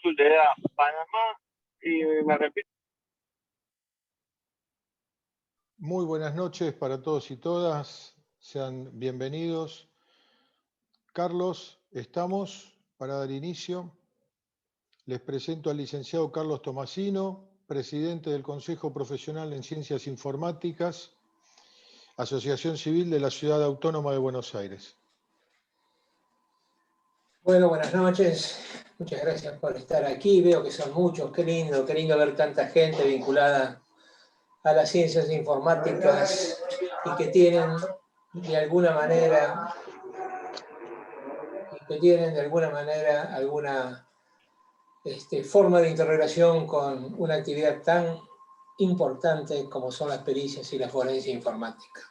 Tulea, Panamá, y me repito. Muy buenas noches para todos y todas, sean bienvenidos. Carlos, estamos para dar inicio. Les presento al licenciado Carlos Tomasino, presidente del Consejo Profesional en Ciencias Informáticas, Asociación Civil de la Ciudad Autónoma de Buenos Aires. Bueno, buenas noches. Muchas gracias por estar aquí. Veo que son muchos. Qué lindo ver tanta gente vinculada a las ciencias informáticas y que tienen de alguna manera alguna forma de interrelación con una actividad tan importante como son las pericias y la forense informática.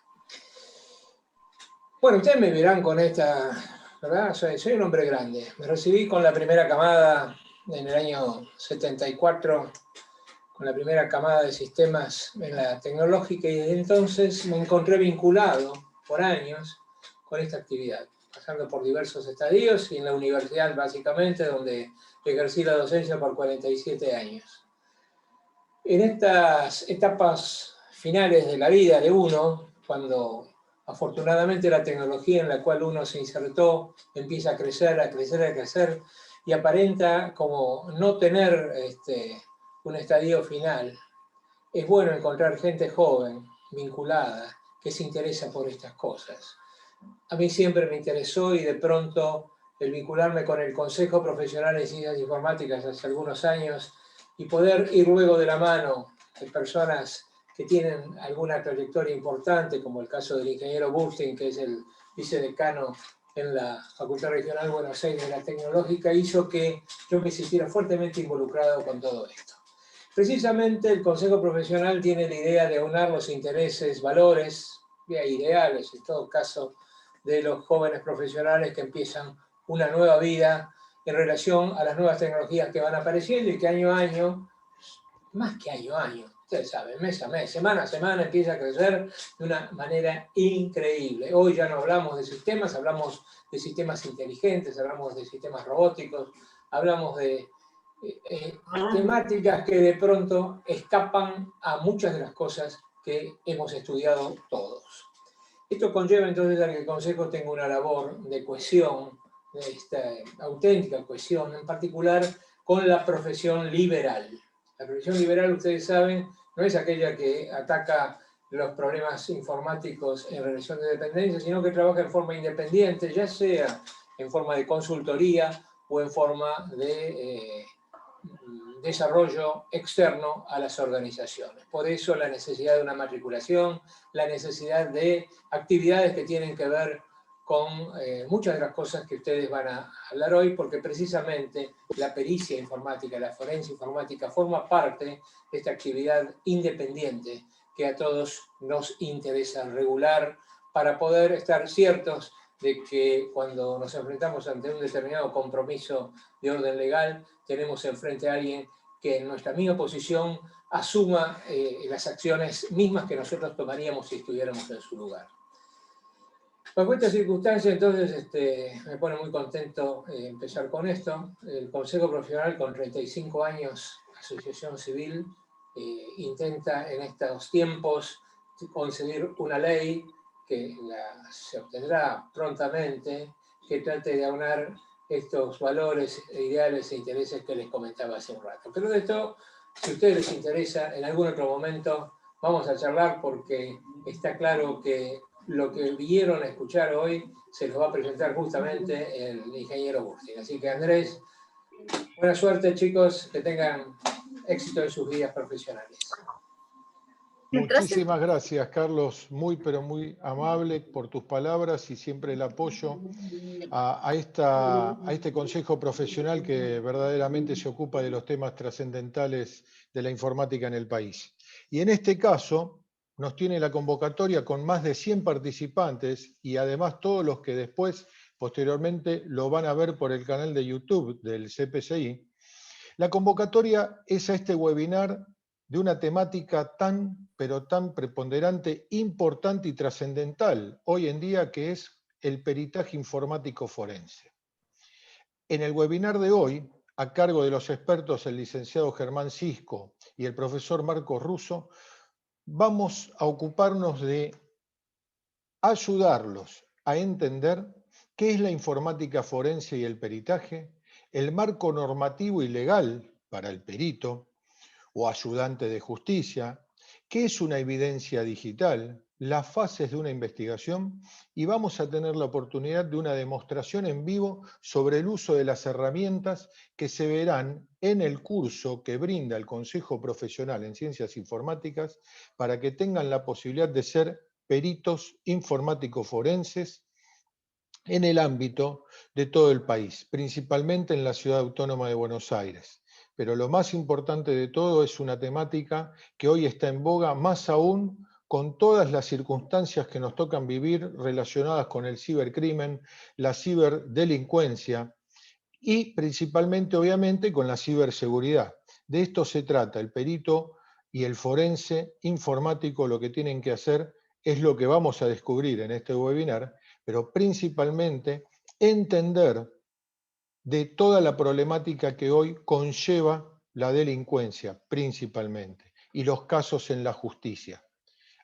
Bueno, ustedes me verán con esta, ¿verdad? Soy un hombre grande. Me recibí con la primera camada en el año 74, con la primera camada de sistemas en la tecnológica, y desde entonces me encontré vinculado por años con esta actividad, pasando por diversos estadios y en la universidad básicamente, donde ejercí la docencia por 47 años. En estas etapas finales de la vida de uno, cuando afortunadamente la tecnología en la cual uno se insertó empieza a crecer y aparenta como no tener un estadio final. Es bueno encontrar gente joven, vinculada, que se interesa por estas cosas. A mí siempre me interesó y de pronto el vincularme con el Consejo Profesional de Ciencias Informáticas hace algunos años y poder ir luego de la mano de personas que tienen alguna trayectoria importante, como el caso del ingeniero Burstein, que es el vicedecano en la Facultad Regional Buenos Aires de la Tecnológica, hizo que yo me sintiera fuertemente involucrado con todo esto. Precisamente el Consejo Profesional tiene la idea de aunar los intereses, valores, ideales en todo caso, de los jóvenes profesionales que empiezan una nueva vida en relación a las nuevas tecnologías que van apareciendo y que año a año, más que año a año, ustedes saben, mes a mes, semana a semana empieza a crecer de una manera increíble. Hoy ya no hablamos de sistemas, hablamos de sistemas inteligentes, hablamos de sistemas robóticos, hablamos de temáticas que de pronto escapan a muchas de las cosas que hemos estudiado todos. Esto conlleva entonces a que el Consejo tenga una labor de cohesión, de esta auténtica cohesión, en particular con la profesión liberal. La profesión liberal, ustedes saben, no es aquella que ataca los problemas informáticos en relación de dependencia, sino que trabaja en forma independiente, ya sea en forma de consultoría o en forma de desarrollo externo a las organizaciones. Por eso la necesidad de una matriculación, la necesidad de actividades que tienen que ver con muchas de las cosas que ustedes van a hablar hoy, porque precisamente la pericia informática, la forense informática, forma parte de esta actividad independiente que a todos nos interesa regular para poder estar ciertos de que cuando nos enfrentamos ante un determinado compromiso de orden legal, tenemos enfrente a alguien que en nuestra misma posición asuma las acciones mismas que nosotros tomaríamos si estuviéramos en su lugar. Bajo estas circunstancias, entonces, me pone muy contento empezar con esto. El Consejo Profesional, con 35 años, asociación civil, intenta en estos tiempos concebir una ley que se obtendrá prontamente, que trate de aunar estos valores, ideales e intereses que les comentaba hace un rato. Pero de esto, si a ustedes les interesa, en algún otro momento vamos a charlar, porque está claro que lo que vinieron a escuchar hoy se los va a presentar justamente el ingeniero Burstein. Así que Andrés, buena suerte, chicos, que tengan éxito en sus vidas profesionales. Muchísimas gracias, Carlos, muy pero muy amable por tus palabras y siempre el apoyo a este consejo profesional que verdaderamente se ocupa de los temas trascendentales de la informática en el país. Y en este caso nos tiene la convocatoria con más de 100 participantes y además todos los que después, posteriormente, lo van a ver por el canal de YouTube del CPCI. La convocatoria es a este webinar de una temática tan, pero tan preponderante, importante y trascendental hoy en día, que es el peritaje informático forense. En el webinar de hoy a cargo de los expertos el licenciado Germán Cisco y el profesor Marcos Russo, vamos a ocuparnos de ayudarlos a entender qué es la informática forense y el peritaje, el marco normativo y legal para el perito o ayudante de justicia, qué es una evidencia digital, las fases de una investigación, y vamos a tener la oportunidad de una demostración en vivo sobre el uso de las herramientas que se verán en el curso que brinda el Consejo Profesional en Ciencias Informáticas para que tengan la posibilidad de ser peritos informáticos forenses en el ámbito de todo el país, principalmente en la Ciudad Autónoma de Buenos Aires. Pero lo más importante de todo es una temática que hoy está en boga, más aún con todas las circunstancias que nos tocan vivir relacionadas con el cibercrimen, la ciberdelincuencia y principalmente, obviamente, con la ciberseguridad. De esto se trata. El perito y el forense informático lo que tienen que hacer es lo que vamos a descubrir en este webinar, pero principalmente entender de toda la problemática que hoy conlleva la delincuencia, principalmente, y los casos en la justicia.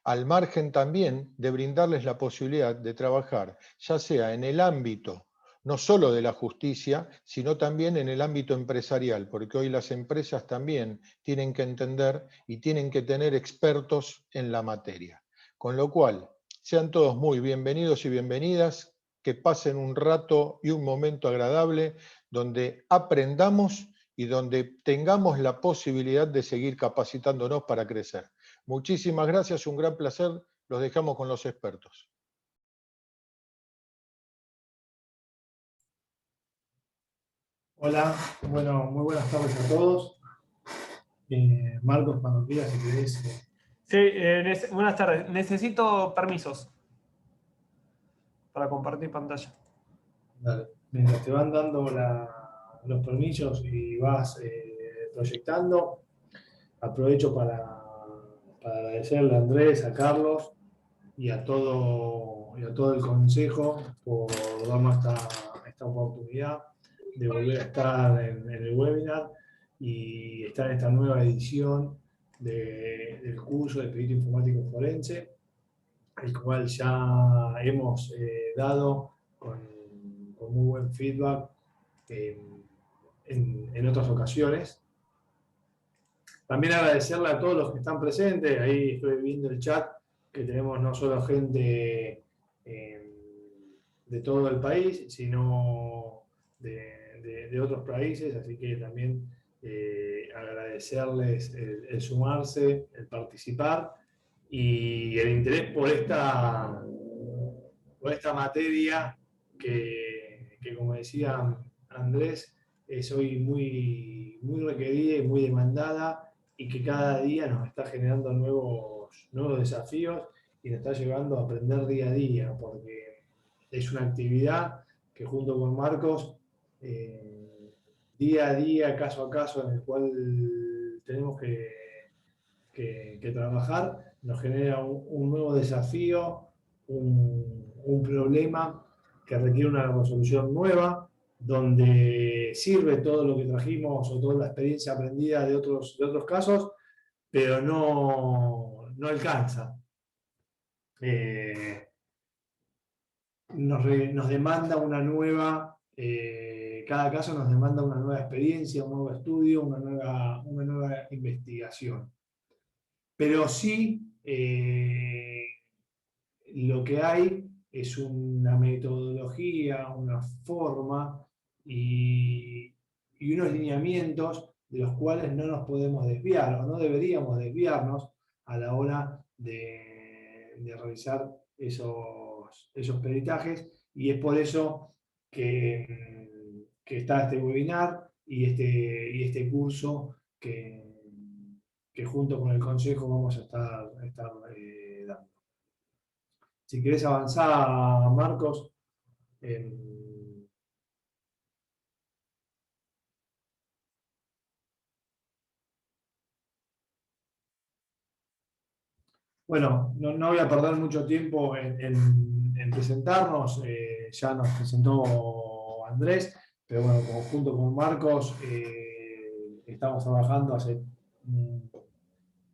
Al margen también de brindarles la posibilidad de trabajar, ya sea en el ámbito no solo de la justicia, sino también en el ámbito empresarial, porque hoy las empresas también tienen que entender y tienen que tener expertos en la materia. Con lo cual, sean todos muy bienvenidos y bienvenidas, que pasen un rato y un momento agradable donde aprendamos y donde tengamos la posibilidad de seguir capacitándonos para crecer. Muchísimas gracias, un gran placer, los dejamos con los expertos. Hola, bueno, muy buenas tardes a todos. Marcos, cuando quieras, si querés. Sí, buenas tardes. Necesito permisos para compartir pantalla. Dale. Mientras te van dando los permisos y vas proyectando, aprovecho para agradecerle a Andrés, a Carlos y a todo el consejo por darnos esta oportunidad de volver a estar en el webinar y estar en esta nueva edición del curso de Perito Informático Forense, el cual ya hemos dado con muy buen feedback en otras ocasiones. También agradecerle a todos los que están presentes. Ahí estoy viendo el chat, que tenemos no solo gente de todo el país, sino de otros países, así que también agradecerles el sumarse, el participar y el interés por esta materia que como decía Andrés, es hoy muy requerida y muy demandada y que cada día nos está generando nuevos desafíos y nos está llevando a aprender día a día, porque es una actividad que junto con Marcos, día a día, caso a caso, en el cual tenemos que trabajar, nos genera un nuevo desafío, un problema que requiere una resolución nueva, donde sirve todo lo que trajimos o toda la experiencia aprendida de otros casos, pero no alcanza. Nos demanda una nueva, cada caso nos demanda una nueva experiencia, un nuevo estudio, una nueva investigación. Pero sí, lo que hay es una metodología, una forma y unos lineamientos de los cuales no nos podemos desviar o no deberíamos desviarnos a la hora de realizar esos peritajes, y es por eso que está este webinar y este curso que junto con el Consejo vamos a estar dando. Si querés avanzar, Marcos. Bueno, no voy a perder mucho tiempo en presentarnos. Ya nos presentó Andrés. pero bueno, junto con Marcos estamos trabajando hace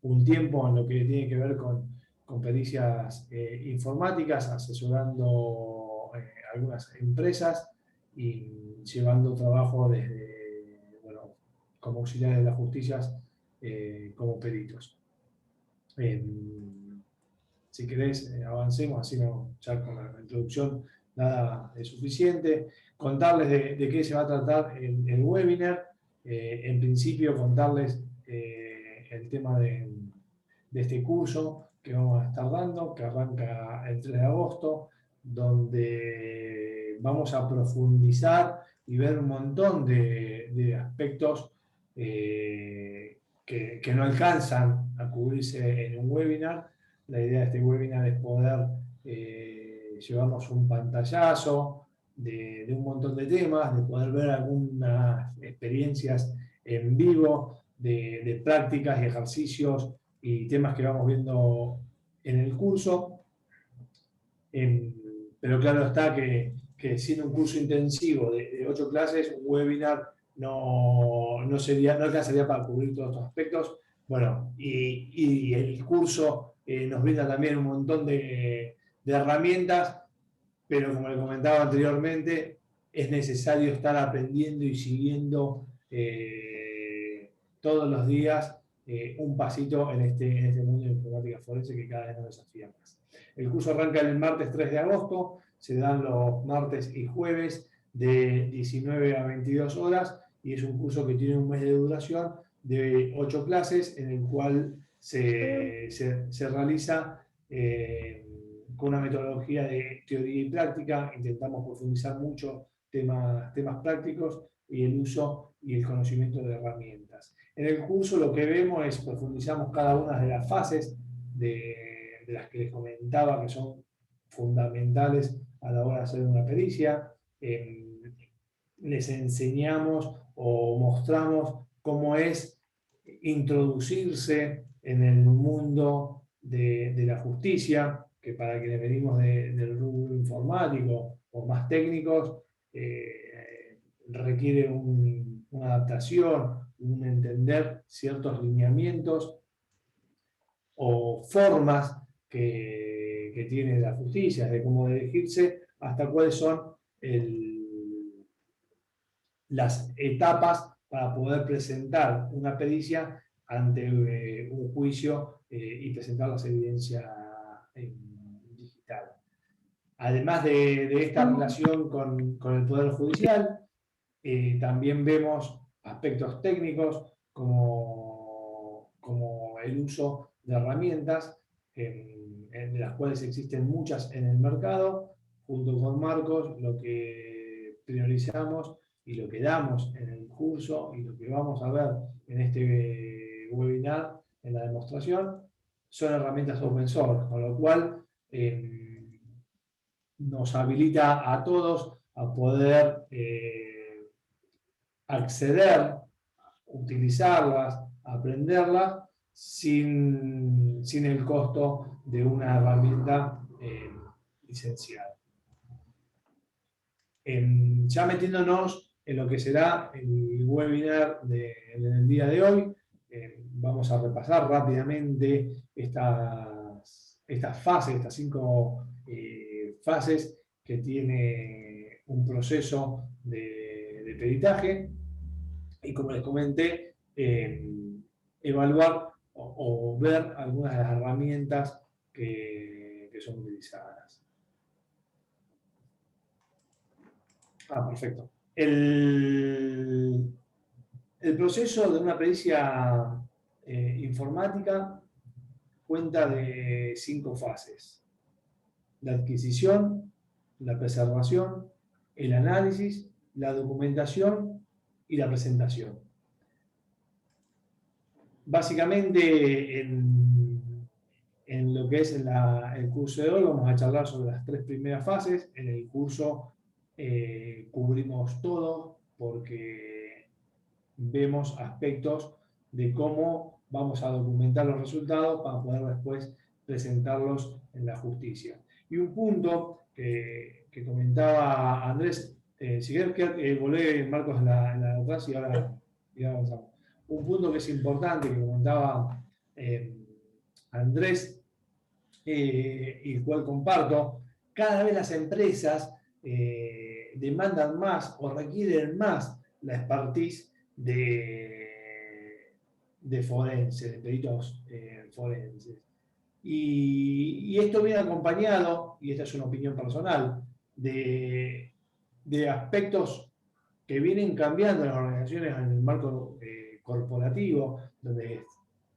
un tiempo en lo que tiene que ver con pericias informáticas, asesorando algunas empresas y llevando trabajo desde, bueno, como auxiliares de las justicias, como peritos. Si querés, avancemos, así no, ya con la introducción nada es suficiente. Contarles de qué se va a tratar el webinar. En principio, contarles el tema de este curso que vamos a estar dando, que arranca el 3 de agosto, donde vamos a profundizar y ver un montón de aspectos que no alcanzan a cubrirse en un webinar. La idea de este webinar es poder llevarnos un pantallazo de un montón de temas, de poder ver algunas experiencias en vivo, de prácticas y ejercicios y temas que vamos viendo en el curso. Pero claro está que siendo un curso intensivo de 8 clases, un webinar no alcanzaría para cubrir todos estos aspectos. Bueno, y el curso nos brinda también un montón de herramientas, pero como le comentaba anteriormente, es necesario estar aprendiendo y siguiendo todos los días un pasito en este mundo de informática forense que cada vez nos desafía más. El curso arranca el martes 3 de agosto, se dan los martes y jueves de 19 a 22 horas y es un curso que tiene un mes de duración de 8 clases en el cual se realiza con una metodología de teoría y práctica. Intentamos profundizar mucho temas prácticos y el uso y el conocimiento de herramientas. En el curso lo que vemos es profundizamos cada una de las fases de las que les comentaba que son fundamentales a la hora de hacer una pericia. Les enseñamos o mostramos cómo es introducirse en el mundo de la justicia, que para quienes venimos del rubro informático o más técnicos, requiere una adaptación, un entender ciertos lineamientos o formas que tiene la justicia, de cómo dirigirse, hasta cuáles son las etapas para poder presentar una pericia ante un juicio y presentar las evidencias digital. Además de esta relación con el Poder Judicial, también vemos aspectos técnicos como el uso de herramientas, de las cuales existen muchas en el mercado. Junto con Marcos, lo que priorizamos y lo que damos en el curso y lo que vamos a ver en este webinar, en la demostración, son herramientas open source, con lo cual nos habilita a todos a poder acceder, utilizarlas, aprenderlas sin el costo de una herramienta licenciada. Ya metiéndonos en lo que será el webinar del día de hoy, vamos a repasar rápidamente estas fases, estas 5 fases que tiene un proceso de peritaje. Y como les comenté, evaluar o ver algunas de las herramientas que son utilizadas. Perfecto. El proceso de una pericia informática cuenta de 5 fases: la adquisición, la preservación, el análisis, la documentación y la presentación. Básicamente, en lo que es el curso de hoy, vamos a charlar sobre las 3 primeras fases. En el curso cubrimos todo porque vemos aspectos de cómo vamos a documentar los resultados para poder después presentarlos en la justicia. Y un punto que comentaba Andrés si querés volver, Marcos, en la de atrás y ahora avanzamos. Un punto que es importante, que comentaba Andrés, y el cual comparto, cada vez las empresas demandan más o requieren más la expertise de forenses, de peritos forenses. Y esto viene acompañado, y esta es una opinión personal, de aspectos que vienen cambiando en las organizaciones en el marco corporativo, donde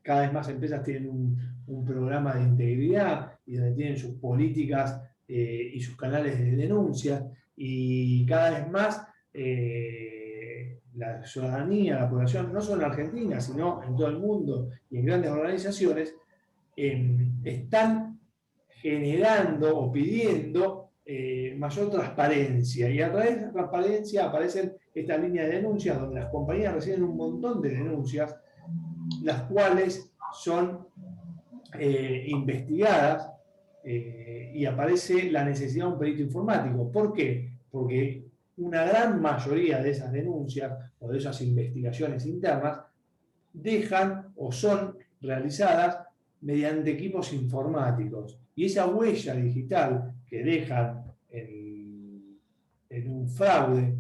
cada vez más empresas tienen un programa de integridad y donde tienen sus políticas y sus canales de denuncia, y cada vez más la ciudadanía, la población, no solo en Argentina, sino en todo el mundo y en grandes organizaciones, están generando o pidiendo mayor transparencia, y a través de esa transparencia aparecen estas líneas de denuncias donde las compañías reciben un montón de denuncias, las cuales son investigadas, y aparece la necesidad de un perito informático. ¿Por qué? Porque una gran mayoría de esas denuncias o de esas investigaciones internas dejan o son realizadas mediante equipos informáticos. Y esa huella digital que dejan en un fraude,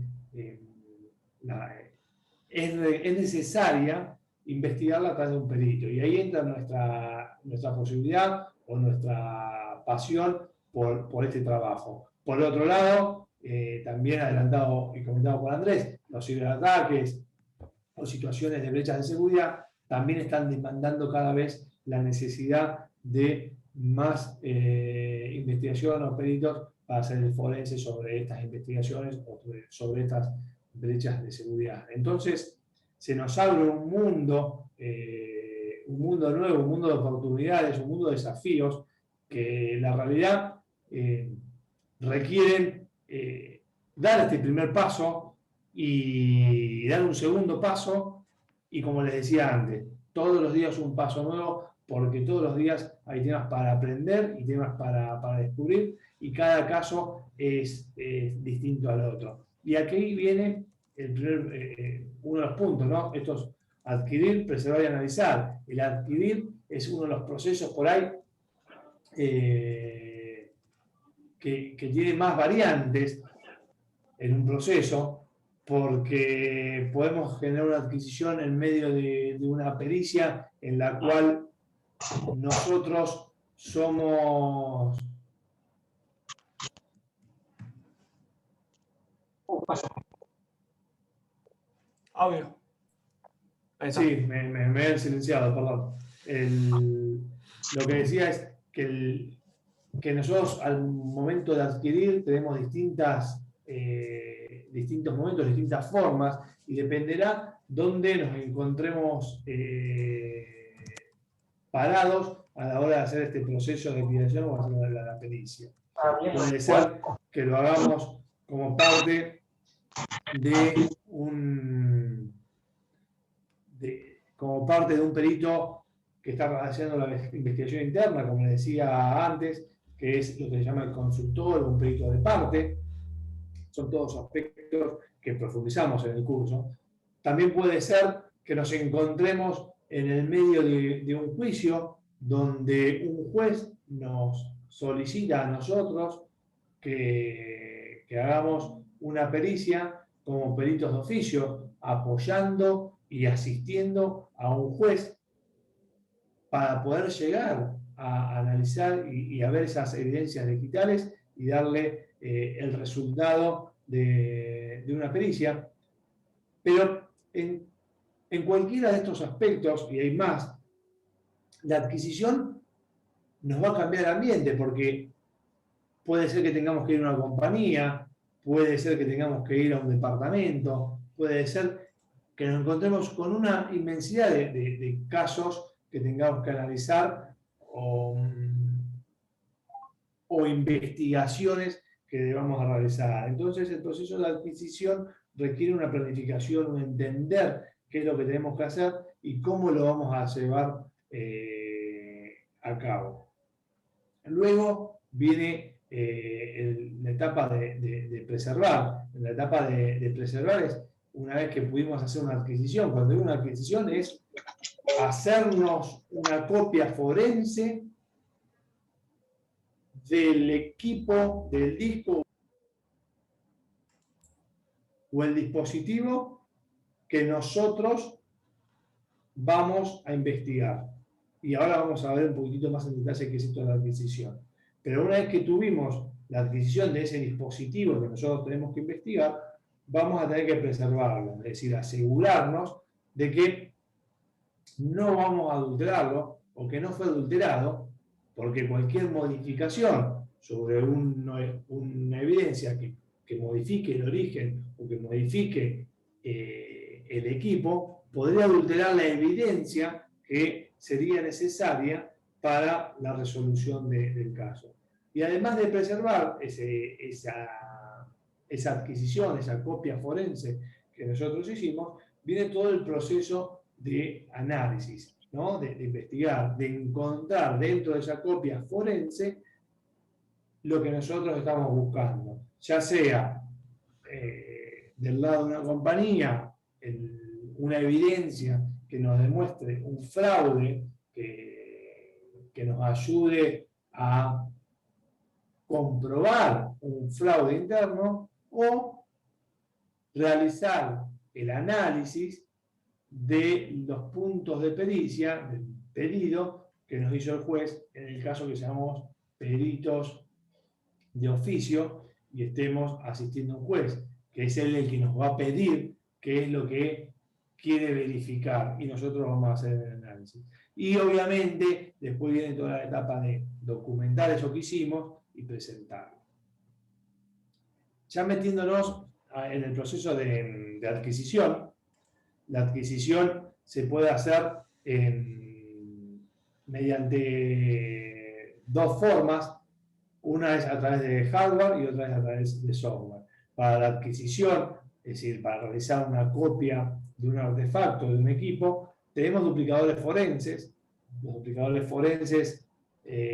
es necesaria investigarla a través de un perito. Y ahí entra nuestra posibilidad o nuestra pasión por este trabajo. Por el otro lado, también adelantado y comentado por Andrés, los ciberataques o situaciones de brechas de seguridad también están demandando cada vez la necesidad de más investigación o peritos para hacer el forense sobre estas investigaciones o sobre estas brechas de seguridad. Entonces, se nos abre un mundo nuevo, un mundo de oportunidades, un mundo de desafíos que la realidad requieren dar este primer paso y dar un segundo paso, y como les decía antes, todos los días un paso nuevo, porque todos los días hay temas para aprender y temas para descubrir, y cada caso es distinto al otro. Y aquí viene uno de los puntos, ¿no? Estos: adquirir, preservar y analizar. El adquirir es uno de los procesos por ahí que tiene más variantes en un proceso, porque podemos generar una adquisición en medio de una pericia en la cual nosotros somos... Audio. Ahí está. Sí, me he silenciado, perdón. Lo que decía es que nosotros al momento de adquirir tenemos distintos momentos, distintas formas, y dependerá dónde nos encontremos parados a la hora de hacer este proceso de liquidación o hacer la pericia. Puede ser que lo hagamos como parte de como parte de un perito que está haciendo la investigación interna, como les decía antes, que es lo que se llama el consultor o un perito de parte. Son todos aspectos que profundizamos en el curso. También puede ser que nos encontremos en el medio de un juicio donde un juez nos solicita a nosotros que hagamos una pericia como peritos de oficio, apoyando y asistiendo a un juez para poder llegar a analizar y a ver esas evidencias digitales y darle el resultado de una pericia. Pero en cualquiera de estos aspectos, y hay más, la adquisición nos va a cambiar el ambiente, porque puede ser que tengamos que ir a una compañía, puede ser que tengamos que ir a un departamento, puede ser que nos encontremos con una inmensidad de casos que tengamos que analizar o investigaciones que debamos realizar. Entonces, el proceso de adquisición requiere una planificación, un entender qué es lo que tenemos que hacer y cómo lo vamos a llevar a cabo. Luego viene la etapa de preservar, en la etapa de preservar es una vez que pudimos hacer una adquisición. Cuando digo una adquisición es hacernos una copia forense del equipo, del disco o el dispositivo que nosotros vamos a investigar. Y ahora vamos a ver un poquitito más en detalle qué es esto de la adquisición. Pero una vez que tuvimos la adquisición de ese dispositivo que nosotros tenemos que investigar, vamos a tener que preservarlo, es decir, asegurarnos de que no vamos a adulterarlo o que no fue adulterado, porque cualquier modificación sobre una evidencia que modifique el origen o que modifique el equipo, podría adulterar la evidencia que sería necesaria para la resolución del caso. Y además de preservar esa adquisición, esa copia forense que nosotros hicimos, viene todo el proceso de análisis, ¿no? de investigar, de encontrar dentro de esa copia forense lo que nosotros estamos buscando, ya sea del lado de una compañía, una evidencia que nos demuestre un fraude, que nos ayude a comprobar un fraude interno, o realizar el análisis de los puntos de pericia, del pedido que nos hizo el juez, en el caso que seamos peritos de oficio y estemos asistiendo a un juez, que es él el que nos va a pedir qué es lo que quiere verificar, y nosotros vamos a hacer el análisis. Y obviamente después viene toda la etapa de documentar eso que hicimos y presentarlo. Ya metiéndonos en el proceso de adquisición, la adquisición se puede hacer mediante dos formas. Una es a través de hardware y otra es a través de software. Para la adquisición, es decir, para realizar una copia de un artefacto, de un equipo, tenemos duplicadores forenses. Los duplicadores forenses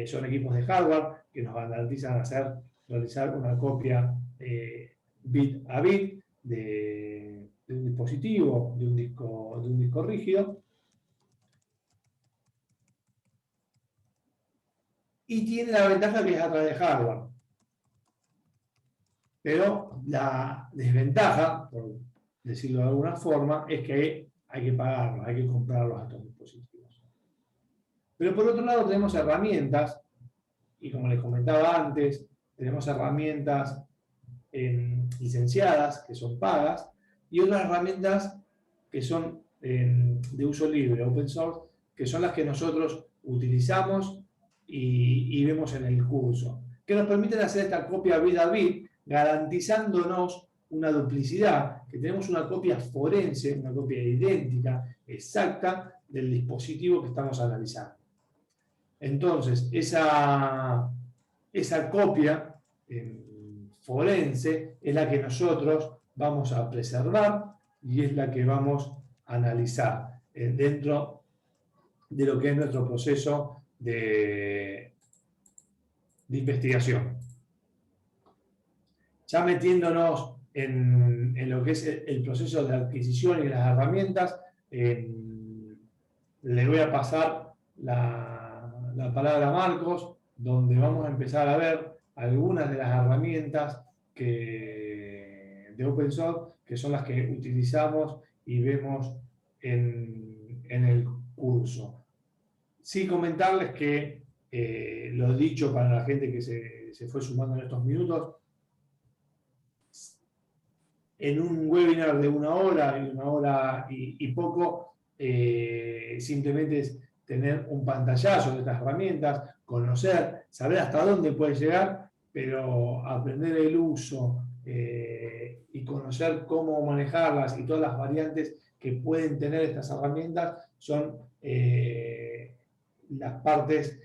son equipos de hardware que nos garantizan realizar una copia bit a bit de un dispositivo, de un disco rígido. Y tiene la ventaja que es a través de hardware. Pero la desventaja, por decirlo de alguna forma, es que hay que pagarlos, hay que comprarlos a estos dispositivos. Pero por otro lado tenemos herramientas, y como les comentaba antes, tenemos herramientas licenciadas, que son pagas, y otras herramientas que son de uso libre, open source, que son las que nosotros utilizamos y vemos en el curso, que nos permiten hacer esta copia bit a bit, garantizándonos una duplicidad, que tenemos una copia forense, una copia idéntica, exacta, del dispositivo que estamos analizando. Entonces, esa copia forense es la que nosotros vamos a preservar y es la que vamos a analizar dentro de lo que es nuestro proceso de investigación. Ya metiéndonos en lo que es el proceso de adquisición y las herramientas, le voy a pasar la palabra a Marcos, donde vamos a empezar a ver algunas de las herramientas de open source, que son las que utilizamos y vemos en el curso. Sí comentarles que, lo dicho para la gente que se fue sumando en estos minutos, en un webinar de 1 hora y poco, simplemente es tener un pantallazo de estas herramientas, conocer, saber hasta dónde puede llegar, pero aprender el uso y conocer cómo manejarlas y todas las variantes que pueden tener estas herramientas son las partes,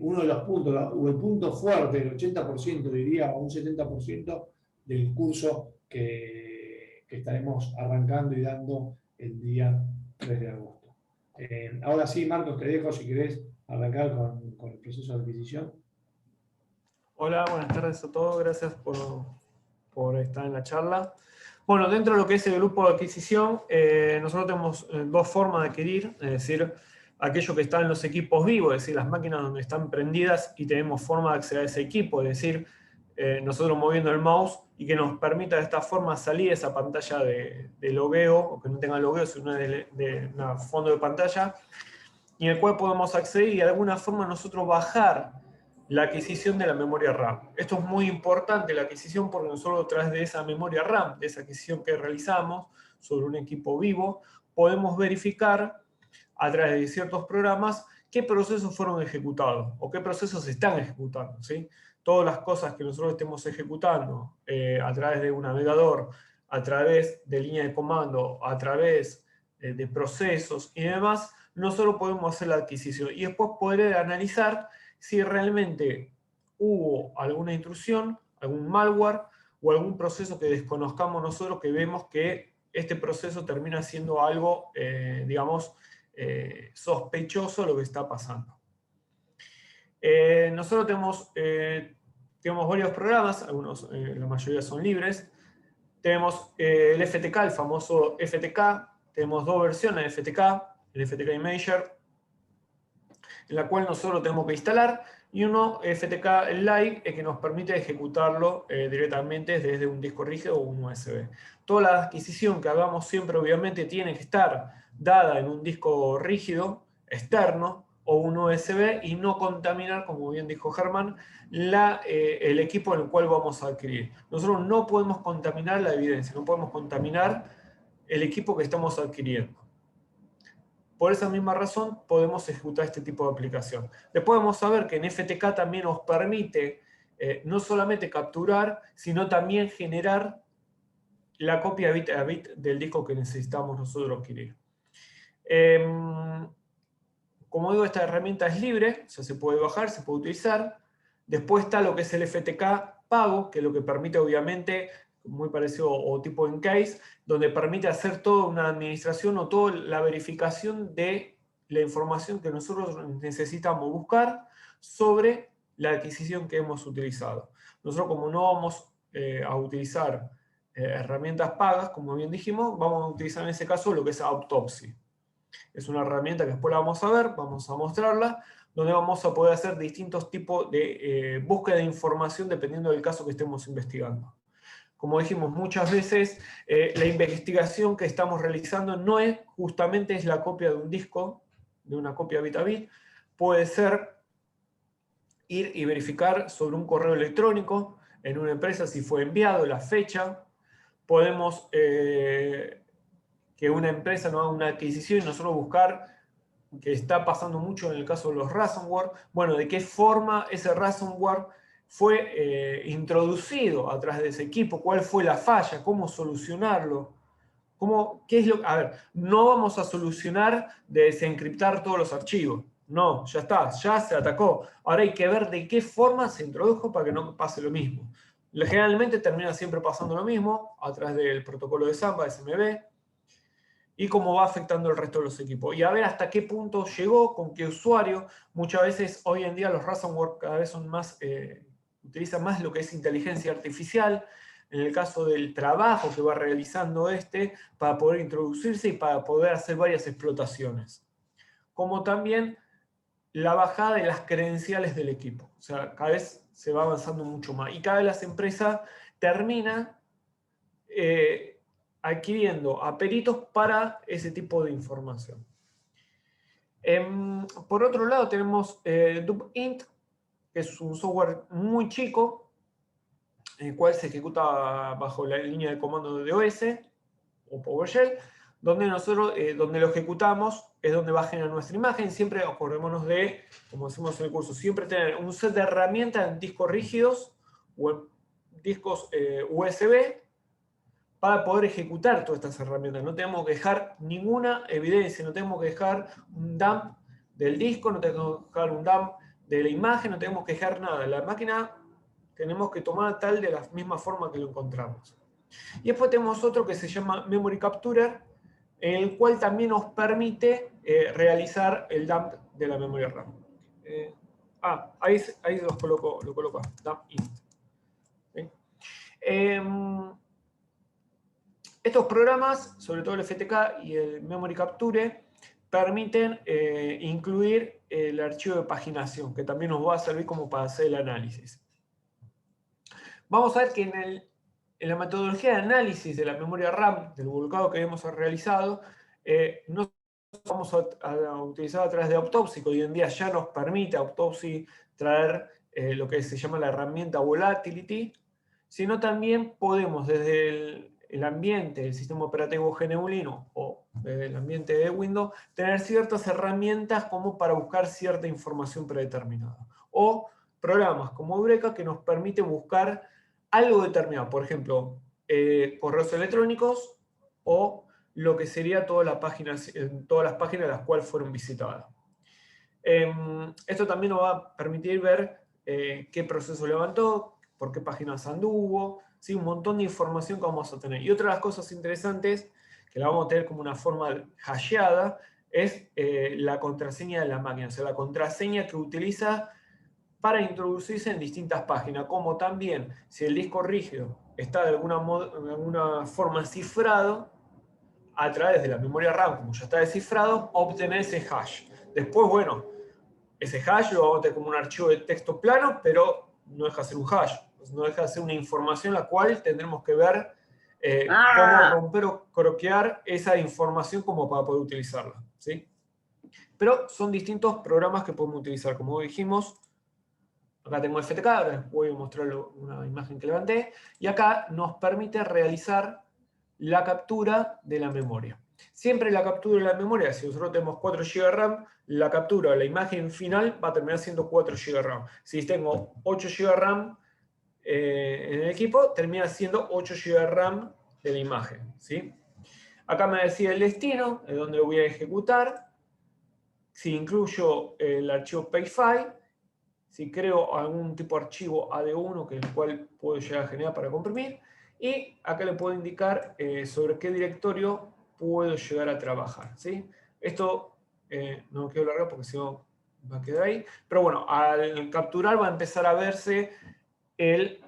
uno de los puntos, o el punto fuerte, el 80% diría, o un 70% del curso que estaremos arrancando y dando el día 3 de agosto. Ahora sí, Marcos, te dejo si querés arrancar con el proceso de adquisición. Hola, buenas tardes a todos. Gracias por por estar en la charla. Bueno, dentro de lo que es el grupo de adquisición, nosotros tenemos dos formas de adquirir, es decir, aquello que está en los equipos vivos, es decir, las máquinas donde están prendidas y tenemos forma de acceder a ese equipo, es decir, nosotros moviendo el mouse y que nos permita de esta forma salir esa pantalla de logueo, o que no tenga logueo, sino de fondo de pantalla, y en el cual podemos acceder y de alguna forma nosotros bajar la adquisición de la memoria RAM. Esto es muy importante, la adquisición, porque nosotros a través de esa memoria RAM, de esa adquisición que realizamos sobre un equipo vivo, podemos verificar a través de ciertos programas qué procesos fueron ejecutados o qué procesos se están ejecutando, ¿sí? Todas las cosas que nosotros estemos ejecutando a través de un navegador, a través de línea de comando, a través de procesos y demás, nosotros podemos hacer la adquisición y después poder analizar si realmente hubo alguna intrusión, algún malware o algún proceso que desconozcamos nosotros, que vemos que este proceso termina siendo algo, digamos, sospechoso lo que está pasando. Nosotros tenemos varios programas, algunos, la mayoría son libres. Tenemos el FTK, el famoso FTK. Tenemos dos versiones de FTK, el FTK Imager, en la cual nosotros tenemos que instalar, y uno FTK Lite, que nos permite ejecutarlo directamente desde un disco rígido o un USB. Toda la adquisición que hagamos siempre obviamente tiene que estar dada en un disco rígido externo o un USB y no contaminar, como bien dijo Germán, el equipo en el cual vamos a adquirir. Nosotros no podemos contaminar la evidencia, no podemos contaminar el equipo que estamos adquiriendo. Por esa misma razón podemos ejecutar este tipo de aplicación. Después vamos a ver que en FTK también nos permite no solamente capturar, sino también generar la copia bit a bit del disco que necesitamos nosotros adquirir. Como digo, esta herramienta es libre, o sea, se puede bajar, se puede utilizar. Después está lo que es el FTK pago, que es lo que permite obviamente, muy parecido o tipo Encase, donde permite hacer toda una administración o toda la verificación de la información que nosotros necesitamos buscar sobre la adquisición que hemos utilizado. Nosotros, como no vamos a utilizar herramientas pagas, como bien dijimos, vamos a utilizar en ese caso lo que es Autopsy. Es una herramienta que después la vamos a ver, vamos a mostrarla, donde vamos a poder hacer distintos tipos de búsqueda de información dependiendo del caso que estemos investigando. Como dijimos muchas veces, la investigación que estamos realizando no es justamente la copia de un disco, de una copia bit a bit, puede ser ir y verificar sobre un correo electrónico en una empresa si fue enviado, la fecha. Podemos que una empresa no haga una adquisición y nosotros buscar, que está pasando mucho en el caso de los ransomware, bueno, de qué forma ese ransomware fue introducido a través de ese equipo, cuál fue la falla, cómo solucionarlo. ¿Qué es lo? A ver, no vamos a solucionar de desencriptar todos los archivos. No, ya está, ya se atacó. Ahora hay que ver de qué forma se introdujo para que no pase lo mismo. Generalmente termina siempre pasando lo mismo a través del protocolo de Samba, SMB, y cómo va afectando el resto de los equipos. Y a ver hasta qué punto llegó, con qué usuario. Muchas veces, hoy en día, los ransomware cada vez son más, utilizan más lo que es inteligencia artificial, en el caso del trabajo que va realizando para poder introducirse y para poder hacer varias explotaciones. Como también la bajada de las credenciales del equipo. O sea, cada vez se va avanzando mucho más. Y cada vez las empresas terminan adquiriendo a peritos para ese tipo de información. Por otro lado tenemos DubInt, que es un software muy chico, el cual se ejecuta bajo la línea de comando de OS o PowerShell, donde nosotros, donde lo ejecutamos, es donde va a generar nuestra imagen. Siempre acordémonos de, como decimos en el curso, siempre tener un set de herramientas en discos rígidos o en discos USB, para poder ejecutar todas estas herramientas. No tenemos que dejar ninguna evidencia, no tenemos que dejar un dump del disco, no tenemos que dejar un dump de la imagen, no tenemos que dejar nada. La máquina tenemos que tomar tal de la misma forma que lo encontramos. Y después tenemos otro que se llama Memory Capturer, en el cual también nos permite realizar el dump de la memoria RAM. Ahí lo coloco, dump int. Estos programas, sobre todo el FTK y el Memory Capture, permiten incluir el archivo de paginación, que también nos va a servir como para hacer el análisis. Vamos a ver que en la metodología de análisis de la memoria RAM, del volcado que hemos realizado, no vamos a utilizar a través de Autopsy, que hoy en día ya nos permite Autopsy traer lo que se llama la herramienta Volatility, sino también podemos desde el ambiente del sistema operativo GNU/Linux o desde el ambiente de Windows tener ciertas herramientas como para buscar cierta información predeterminada. O programas como Eureka que nos permite buscar algo determinado, por ejemplo, correos electrónicos o lo que sería todas las páginas a las cuales fueron visitadas. Esto también nos va a permitir ver qué proceso levantó, por qué páginas anduvo, ¿sí? Un montón de información que vamos a tener. Y otra de las cosas interesantes, que la vamos a tener como una forma hasheada, es la contraseña de la máquina, o sea, la contraseña que utiliza para introducirse en distintas páginas, como también si el disco rígido está de alguna forma cifrado, a través de la memoria RAM, como ya está descifrado, obtener ese hash. Después, bueno, ese hash lo vamos a tener como un archivo de texto plano, pero no deja de ser un hash, no deja de ser una información la cual tendremos que ver cómo romper o croquear esa información como para poder utilizarla, ¿sí? Pero son distintos programas que podemos utilizar, como dijimos. Acá tengo FTK, ahora voy a mostrarles una imagen que levanté, y acá nos permite realizar la captura de la memoria. Siempre la captura de la memoria, si nosotros tenemos 4 GB de RAM, la captura de la imagen final va a terminar siendo 4 GB de RAM. Si tengo 8 GB de RAM en el equipo, termina siendo 8 GB de RAM de la imagen, ¿sí? Acá me decía el destino, de donde lo voy a ejecutar, si incluyo el archivo payfile, si creo algún tipo de archivo AD1 que el cual puedo llegar a generar para comprimir, y acá le puedo indicar sobre qué directorio puedo llegar a trabajar, ¿sí? Esto no me quiero largar porque si no va a quedar ahí, pero bueno, al capturar va a empezar a verse el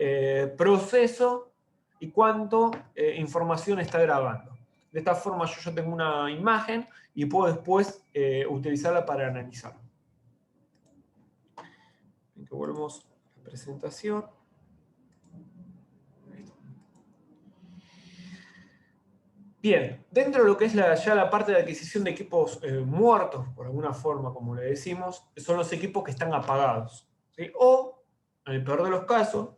proceso y cuánto información está grabando. De esta forma yo ya tengo una imagen y puedo después utilizarla para analizar. Que volvemos a la presentación. Bien, dentro de lo que es ya la parte de adquisición de equipos muertos, por alguna forma, como le decimos, son los equipos que están apagados, ¿sí? O, en el peor de los casos,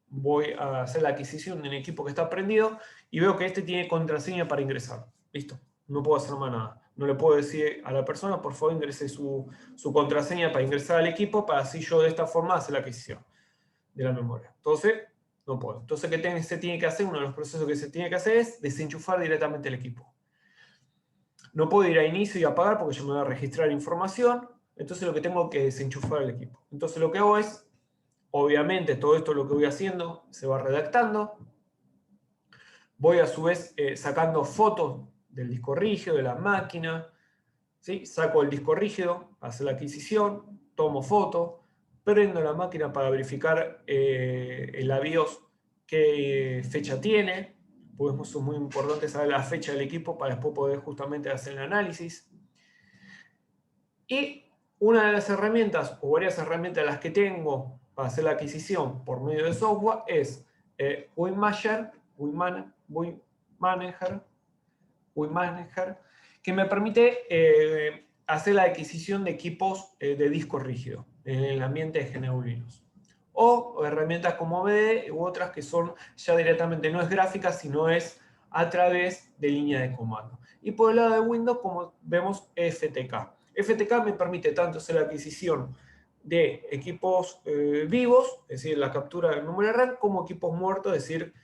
voy a hacer la adquisición de un equipo que está prendido y veo que este tiene contraseña para ingresar. Listo, no puedo hacer más nada. No le puedo decir a la persona, por favor, ingrese su contraseña para ingresar al equipo, para así yo de esta forma hacer la adquisición de la memoria. Entonces, no puedo. Entonces, ¿qué se tiene que hacer? Uno de los procesos que se tiene que hacer es desenchufar directamente el equipo. No puedo ir a inicio y apagar porque yo me voy a registrar información. Entonces, lo que tengo que desenchufar el equipo. Entonces, lo que hago es, obviamente, todo esto lo que voy haciendo se va redactando. Voy a su vez sacando fotos del disco rígido, de la máquina. ¿Sí? Saco el disco rígido, hacer la adquisición, tomo foto, prendo la máquina para verificar el BIOS qué fecha tiene, pues es muy importante saber la fecha del equipo para después poder justamente hacer el análisis. Y una de las herramientas, o varias herramientas de las que tengo para hacer la adquisición por medio de software es WinManager, que me permite hacer la adquisición de equipos de disco rígido en el ambiente de GNU Linux. O herramientas como BD u otras que son ya directamente, no es gráfica, sino es a través de línea de comando. Y por el lado de Windows, como vemos, FTK. FTK me permite tanto hacer la adquisición de equipos vivos, es decir, la captura del número de RAM, como equipos muertos, es decir,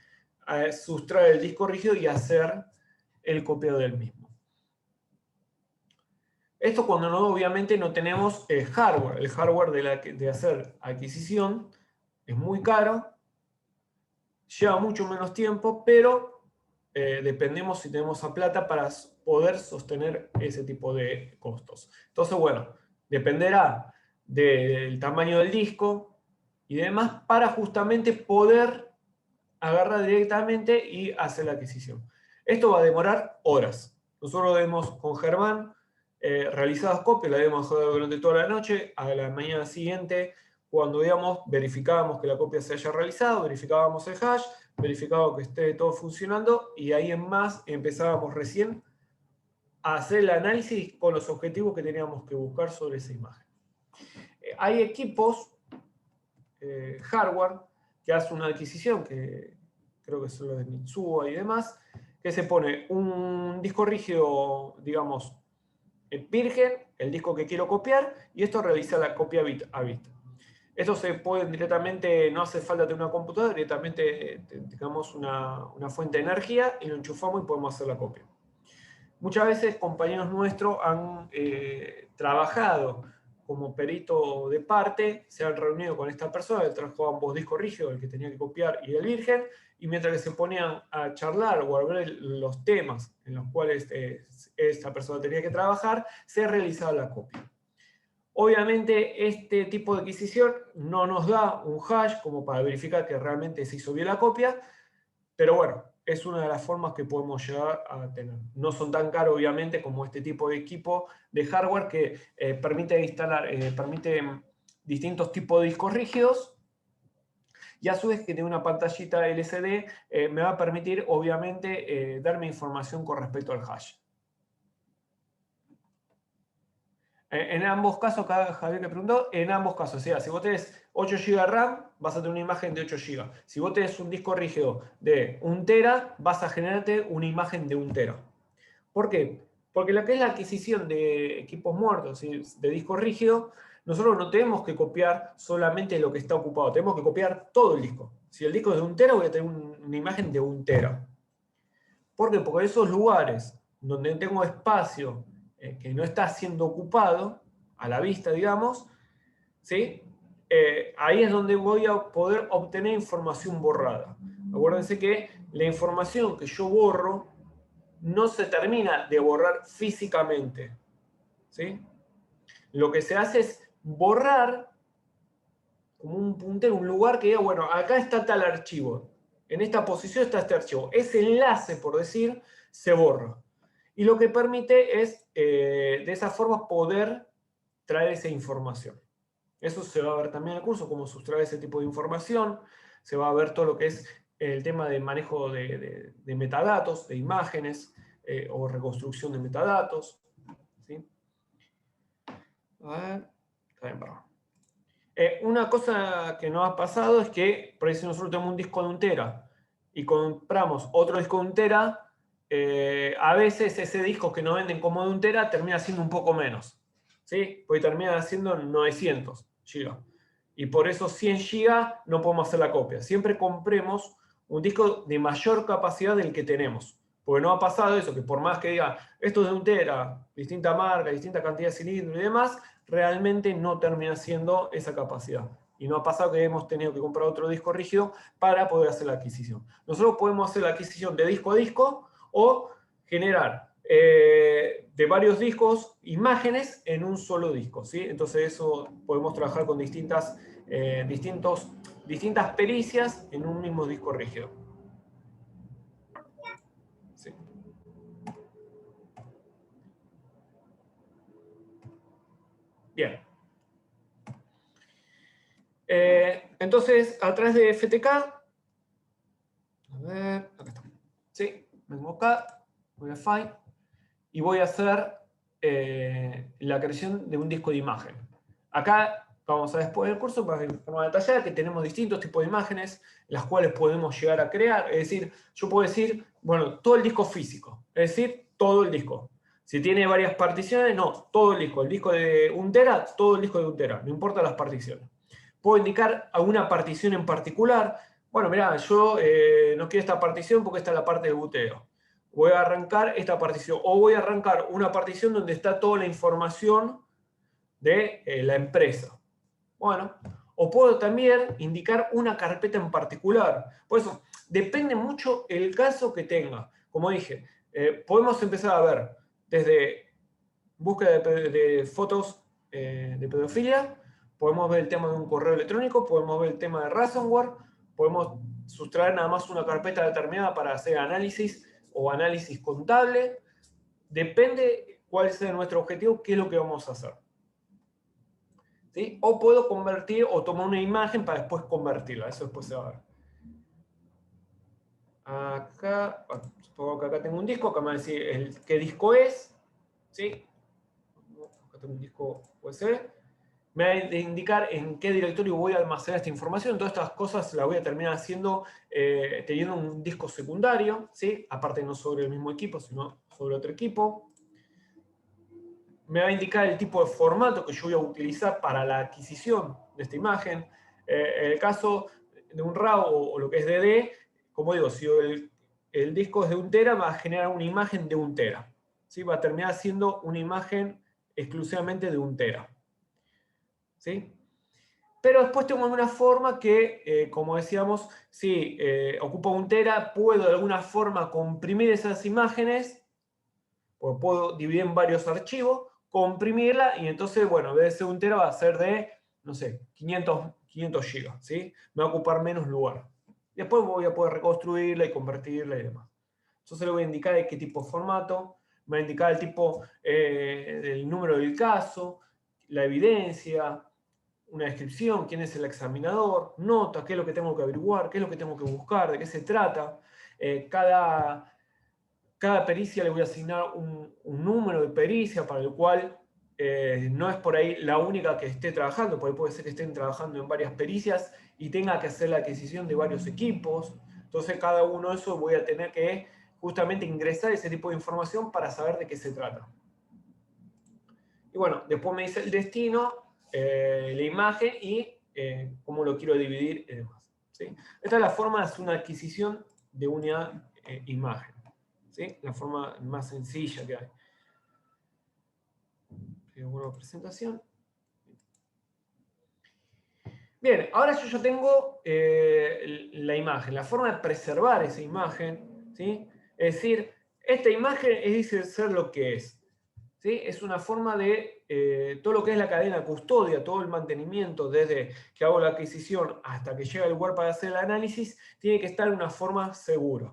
sustraer el disco rígido y hacer el copiado del mismo. Esto cuando no, obviamente no tenemos hardware. El hardware de hacer adquisición es muy caro, lleva mucho menos tiempo, pero dependemos si tenemos la plata para poder sostener ese tipo de costos. Entonces, bueno, dependerá del tamaño del disco y demás para justamente poder agarra directamente y hace la adquisición. Esto va a demorar horas. Nosotros debemos con Germán realizadas copias, la debemos dejar durante toda la noche. A la mañana siguiente, cuando digamos, verificábamos que la copia se haya realizado, verificábamos el hash, verificábamos que esté todo funcionando y ahí en más empezábamos recién a hacer el análisis con los objetivos que teníamos que buscar sobre esa imagen. Hay equipos, hardware, que hacen una adquisición, que creo que son los de Mitsuo y demás, que se pone un disco rígido, digamos, virgen, el disco que quiero copiar, y esto realiza la copia bit a bit. Esto se puede directamente, no hace falta tener una computadora, directamente digamos una fuente de energía y lo enchufamos y podemos hacer la copia. Muchas veces compañeros nuestros han trabajado como perito de parte, se han reunido con esta persona, él trajo ambos discos rígidos, el que tenía que copiar y el virgen, y mientras que se ponían a charlar o a ver los temas en los cuales esta persona tenía que trabajar, se realizaba la copia. Obviamente este tipo de adquisición no nos da un hash como para verificar que realmente se hizo bien la copia, pero bueno, es una de las formas que podemos llegar a tener. No son tan caros, obviamente, como este tipo de equipo de hardware que permite instalar, permite distintos tipos de discos rígidos, y a su vez que tiene una pantallita LCD, me va a permitir, obviamente, darme información con respecto al hash. En ambos casos, acá Javier le preguntó, en ambos casos, o sea, si vos tenés 8 GB de RAM, vas a tener una imagen de 8 GB. Si vos tenés un disco rígido de 1 TB, vas a generarte una imagen de 1 TB. ¿Por qué? Porque lo que es la adquisición de equipos muertos, de disco rígido, nosotros no tenemos que copiar solamente lo que está ocupado, tenemos que copiar todo el disco. Si el disco es de 1 TB, voy a tener una imagen de 1 TB. ¿Por qué? Porque esos lugares donde tengo espacio que no está siendo ocupado, a la vista, digamos, ¿sí? Ahí es donde voy a poder obtener información borrada. Acuérdense que la información que yo borro no se termina de borrar físicamente, ¿sí? Lo que se hace es borrar como un puntero, un lugar que diga, bueno, acá está tal archivo, en esta posición está este archivo. Ese enlace, por decir, se borra. Y lo que permite es, de esa forma, poder traer esa información. Eso se va a ver también en el curso, cómo sustraer ese tipo de información. Se va a ver todo lo que es el tema de manejo de metadatos, de imágenes, o reconstrucción de metadatos. ¿Sí? A ver, está bien, perdón. Una cosa que nos ha pasado es que, por ahí si nosotros tenemos un disco de 1 TB y compramos otro disco de 1 TB, a veces ese disco que nos venden como de 1 TB termina siendo un poco menos, ¿sí? Porque termina siendo 900 GB. Y por esos 100 GB no podemos hacer la copia. Siempre compremos un disco de mayor capacidad del que tenemos. Porque no ha pasado eso, que por más que diga, esto es de 1 TB, distinta marca, distinta cantidad de cilindros y demás, realmente no termina siendo esa capacidad. Y no ha pasado que hemos tenido que comprar otro disco rígido para poder hacer la adquisición. Nosotros podemos hacer la adquisición de disco a disco o generar de varios discos imágenes en un solo disco, ¿sí? Entonces eso podemos trabajar con distintas pericias en un mismo disco rígido. Sí. Bien. Entonces, a través de FTK, a ver, acá está. Sí, vengo acá, voy a File, y voy a hacer la creación de un disco de imagen. Acá vamos a ver después del curso para informar detallada que tenemos distintos tipos de imágenes, las cuales podemos llegar a crear. Es decir, yo puedo decir, bueno, todo el disco físico, es decir, todo el disco. Si tiene varias particiones, no, todo el disco de 1 TB, todo el disco de 1 TB, no importa las particiones. Puedo indicar alguna partición en particular. Bueno, mirá, yo no quiero esta partición porque esta es la parte de buteo. Voy a arrancar esta partición. O voy a arrancar una partición donde está toda la información de la empresa. Bueno, o puedo también indicar una carpeta en particular. Por eso, depende mucho el caso que tenga. Como dije, podemos empezar a ver desde búsqueda de fotos de pedofilia, podemos ver el tema de un correo electrónico, podemos ver el tema de ransomware, podemos sustraer nada más una carpeta determinada para hacer análisis o análisis contable. Depende cuál sea nuestro objetivo, qué es lo que vamos a hacer. ¿Sí? O puedo convertir o tomar una imagen para después convertirla. Eso después se va a ver. Acá, bueno, supongo que acá tengo un disco, acá me va a decir qué disco es. ¿Sí? Acá tengo un disco USB. Me va a indicar en qué directorio voy a almacenar esta información. Todas estas cosas las voy a terminar haciendo teniendo un disco secundario, ¿sí? Aparte no sobre el mismo equipo, sino sobre otro equipo. Me va a indicar el tipo de formato que yo voy a utilizar para la adquisición de esta imagen. En el caso de un RAW o lo que es DD, como digo, si el disco es de 1 tera, va a generar una imagen de 1 tera. ¿Sí? Va a terminar siendo una imagen exclusivamente de 1 tera. ¿Sí? Pero después tengo una forma que, como decíamos, si ocupa 1 tera, puedo de alguna forma comprimir esas imágenes, pues puedo dividir en varios archivos, comprimirla, y entonces, bueno, en vez de ser 1 tera va a ser de, no sé, 500 GB, ¿sí? Me va a ocupar menos lugar. Después voy a poder reconstruirla y convertirla y demás. Entonces le voy a indicar de qué tipo de formato, me va a indicar el tipo, el número del caso, la evidencia, una descripción, quién es el examinador, nota, qué es lo que tengo que averiguar, qué es lo que tengo que buscar, de qué se trata. Cada pericia le voy a asignar un número de pericia para el cual no es por ahí la única que esté trabajando, porque puede ser que estén trabajando en varias pericias y tenga que hacer la adquisición de varios equipos. Entonces cada uno de esos voy a tener que justamente ingresar ese tipo de información para saber de qué se trata. Y bueno, después me dice el destino, la imagen y cómo lo quiero dividir y demás. ¿Sí? Esta es la forma de hacer una adquisición de una imagen. ¿Sí? La forma más sencilla que hay. Una presentación. Bien, ahora yo ya tengo la imagen, la forma de preservar esa imagen. ¿Sí? Es decir, esta imagen dice ser lo que es. ¿Sí? Es una forma de todo lo que es la cadena de custodia, todo el mantenimiento, desde que hago la adquisición hasta que llega el lugar para hacer el análisis, tiene que estar de una forma segura.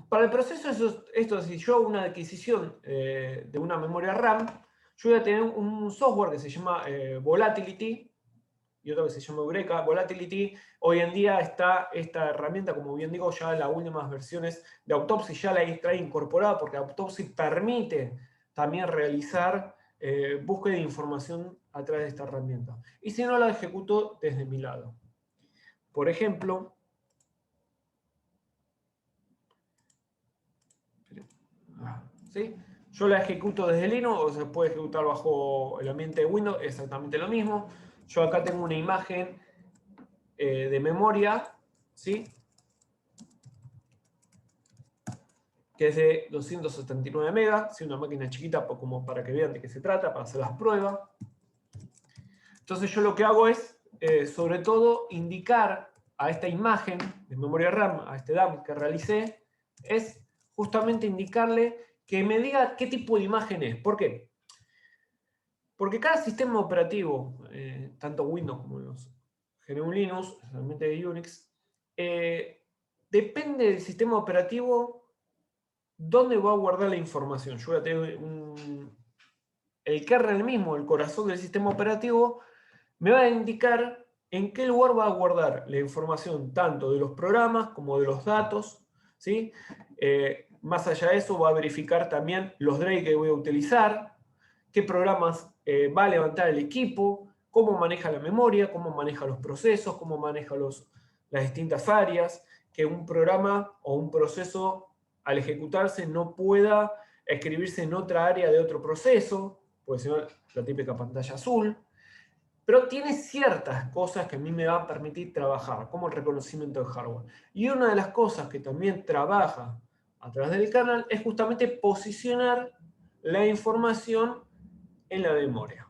Para el proceso, esto si yo hago una adquisición de una memoria RAM, yo voy a tener un software que se llama Volatility y otro que se llama Eureka. Volatility, hoy en día está esta herramienta, como bien digo, ya en las últimas versiones de Autopsy ya la trae incorporada, porque Autopsy permite también realizar búsqueda de información a través de esta herramienta. Y si no, la ejecuto desde mi lado. Por ejemplo, ¿sí? Yo la ejecuto desde Linux o se puede ejecutar bajo el ambiente de Windows, exactamente lo mismo. Yo acá tengo una imagen de memoria, ¿sí? Que es de 279 megas, ¿sí? Una máquina chiquita como para que vean de qué se trata, para hacer las pruebas. Entonces yo lo que hago es, sobre todo, indicar a esta imagen de memoria RAM, a este dump que realicé, es justamente indicarle que me diga qué tipo de imagen es. ¿Por qué? Porque cada sistema operativo, tanto Windows como los GNU Linux, realmente de Unix, depende del sistema operativo dónde va a guardar la información. Yo voy a tener el kernel mismo, el corazón del sistema operativo, me va a indicar en qué lugar va a guardar la información tanto de los programas como de los datos, ¿sí? Más allá de eso, va a verificar también los drivers que voy a utilizar, qué programas va a levantar el equipo, cómo maneja la memoria, cómo maneja los procesos, cómo maneja las distintas áreas, que un programa o un proceso al ejecutarse no pueda escribirse en otra área de otro proceso, puede ser la típica pantalla azul, pero tiene ciertas cosas que a mí me van a permitir trabajar, como el reconocimiento de hardware. Y una de las cosas que también trabaja a través del kernel es justamente posicionar la información en la memoria.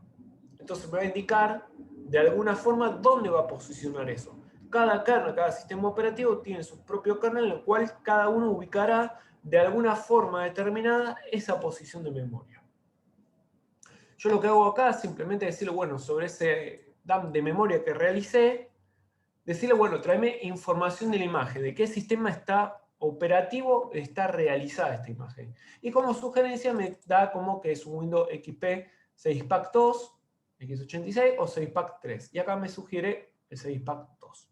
Entonces me va a indicar de alguna forma dónde va a posicionar eso. Cada kernel, cada sistema operativo tiene su propio kernel en el cual cada uno ubicará de alguna forma determinada esa posición de memoria. Yo lo que hago acá es simplemente decirle, bueno, sobre ese dump de memoria que realicé, decirle, bueno, tráeme información de la imagen, de qué sistema está operativo está realizada esta imagen. Y como sugerencia me da como que es un Windows XP 6-Pack 2, x86 o 6-Pack 3. Y acá me sugiere el 6-Pack 2.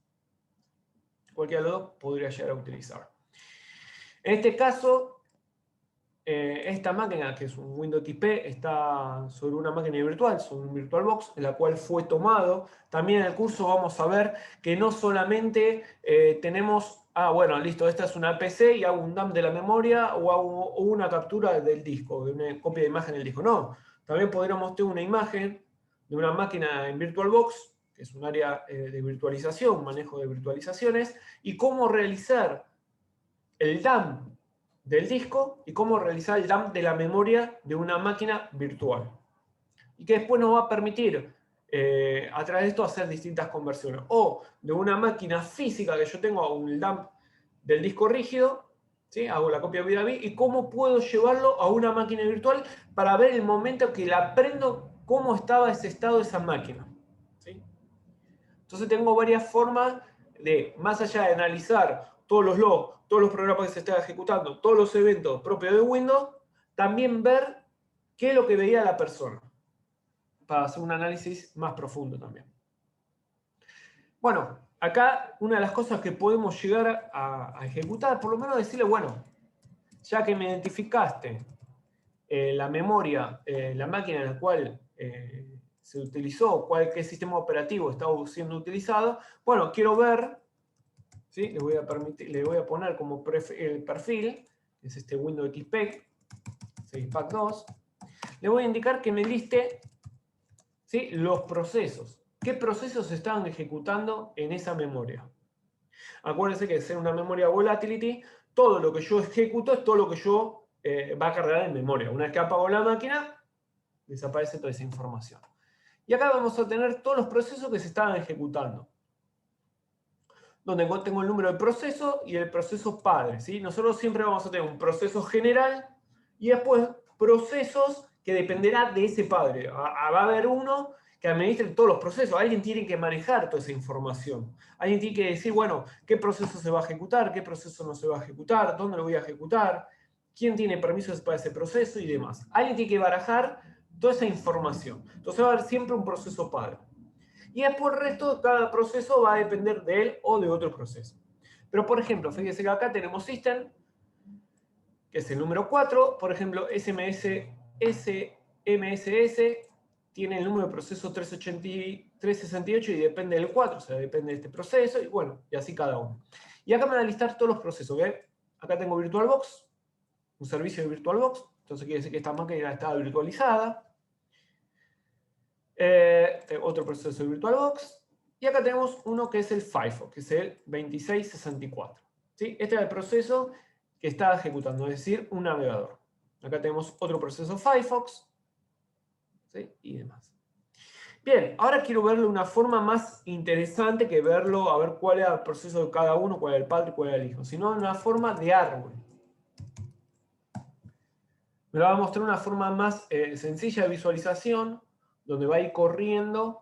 Cualquiera de los dos podría llegar a utilizar. En este caso, esta máquina, que es un Windows XP, está sobre una máquina virtual, sobre un VirtualBox, en la cual fue tomado. También en el curso vamos a ver que no solamente tenemos, bueno, listo, esta es una PC y hago un dump de la memoria o hago una captura del disco, de una copia de imagen del disco. No, también podríamos tener una imagen de una máquina en VirtualBox, que es un área de virtualización, manejo de virtualizaciones, y cómo realizar el dump del disco y cómo realizar el dump de la memoria de una máquina virtual. Y que después nos va a permitir, a través de esto, hacer distintas conversiones. O de una máquina física que yo tengo, un dump del disco rígido, ¿sí? Hago la copia bit a bit, y cómo puedo llevarlo a una máquina virtual para ver el momento que la prendo, cómo estaba ese estado de esa máquina. ¿Sí? Entonces tengo varias formas de, más allá de analizar todos los logs, todos los programas que se están ejecutando, todos los eventos propios de Windows, también ver qué es lo que veía la persona, para hacer un análisis más profundo también. Bueno, acá una de las cosas que podemos llegar a ejecutar, por lo menos decirle, bueno, ya que me identificaste la memoria, la máquina en la cual se utilizó, qué sistema operativo está siendo utilizado, bueno, quiero ver, ¿sí? Le voy a poner como el perfil, que es este Windows XP 6-Pack 2, le voy a indicar que me liste, ¿sí? Los procesos. ¿Qué procesos se estaban ejecutando en esa memoria? Acuérdense que ser una memoria volatility, todo lo que yo ejecuto es todo lo que yo va a cargar en memoria. Una vez que apago la máquina, desaparece toda esa información. Y acá vamos a tener todos los procesos que se estaban ejecutando, donde tengo el número de proceso y el proceso padre, ¿sí? Nosotros siempre vamos a tener un proceso general y después procesos que dependerá de ese padre. Va a haber uno que administre todos los procesos. Alguien tiene que manejar toda esa información. Alguien tiene que decir, bueno, qué proceso se va a ejecutar, qué proceso no se va a ejecutar, dónde lo voy a ejecutar, quién tiene permisos para ese proceso y demás. Alguien tiene que barajar toda esa información. Entonces va a haber siempre un proceso padre. Y después el resto de cada proceso va a depender de él o de otro proceso. Pero por ejemplo, fíjense que acá tenemos System, que es el número 4. Por ejemplo, SMSS tiene el número de proceso 368 y depende del 4, o sea, depende de este proceso, y bueno, y así cada uno. Y acá me van a listar todos los procesos, ¿ven? Acá tengo VirtualBox, un servicio de VirtualBox, entonces quiere decir que esta máquina está virtualizada. Otro proceso de VirtualBox. Y acá tenemos uno que es el FIFO, que es el 2664. ¿Sí? Este es el proceso que está ejecutando, es decir, un navegador. Acá tenemos otro proceso Firefox, ¿sí? Y demás. Bien, ahora quiero verlo de una forma más interesante que verlo, a ver cuál era el proceso de cada uno, cuál era el padre y cuál era el hijo, sino en una forma de árbol. Me lo va a mostrar una forma más sencilla de visualización, donde va a ir corriendo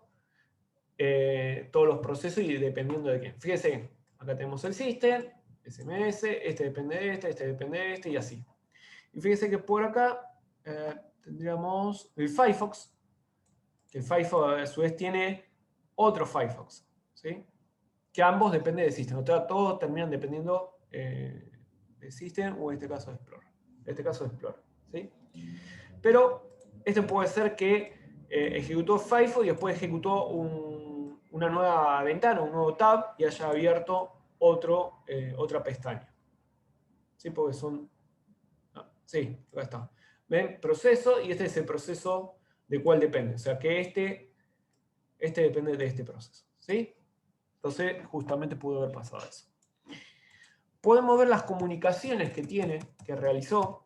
todos los procesos y dependiendo de quién. Fíjense, acá tenemos el system, SMS, este depende de este depende de este y así. Y fíjense que por acá tendríamos el Firefox, que el Firefox a su vez tiene otro Firefox, ¿sí? Que ambos dependen del system. O sea, todos terminan dependiendo del system o en este caso de Explorer. En este caso de Explorer, ¿sí? Pero este puede ser que ejecutó Firefox y después ejecutó una nueva ventana, un nuevo tab y haya abierto otra pestaña. ¿Sí? Porque son... sí, acá está. ¿Ven? Proceso, y este es el proceso de cuál depende. O sea que este depende de este proceso. ¿Sí? Entonces, justamente pudo haber pasado eso. Podemos ver las comunicaciones que realizó.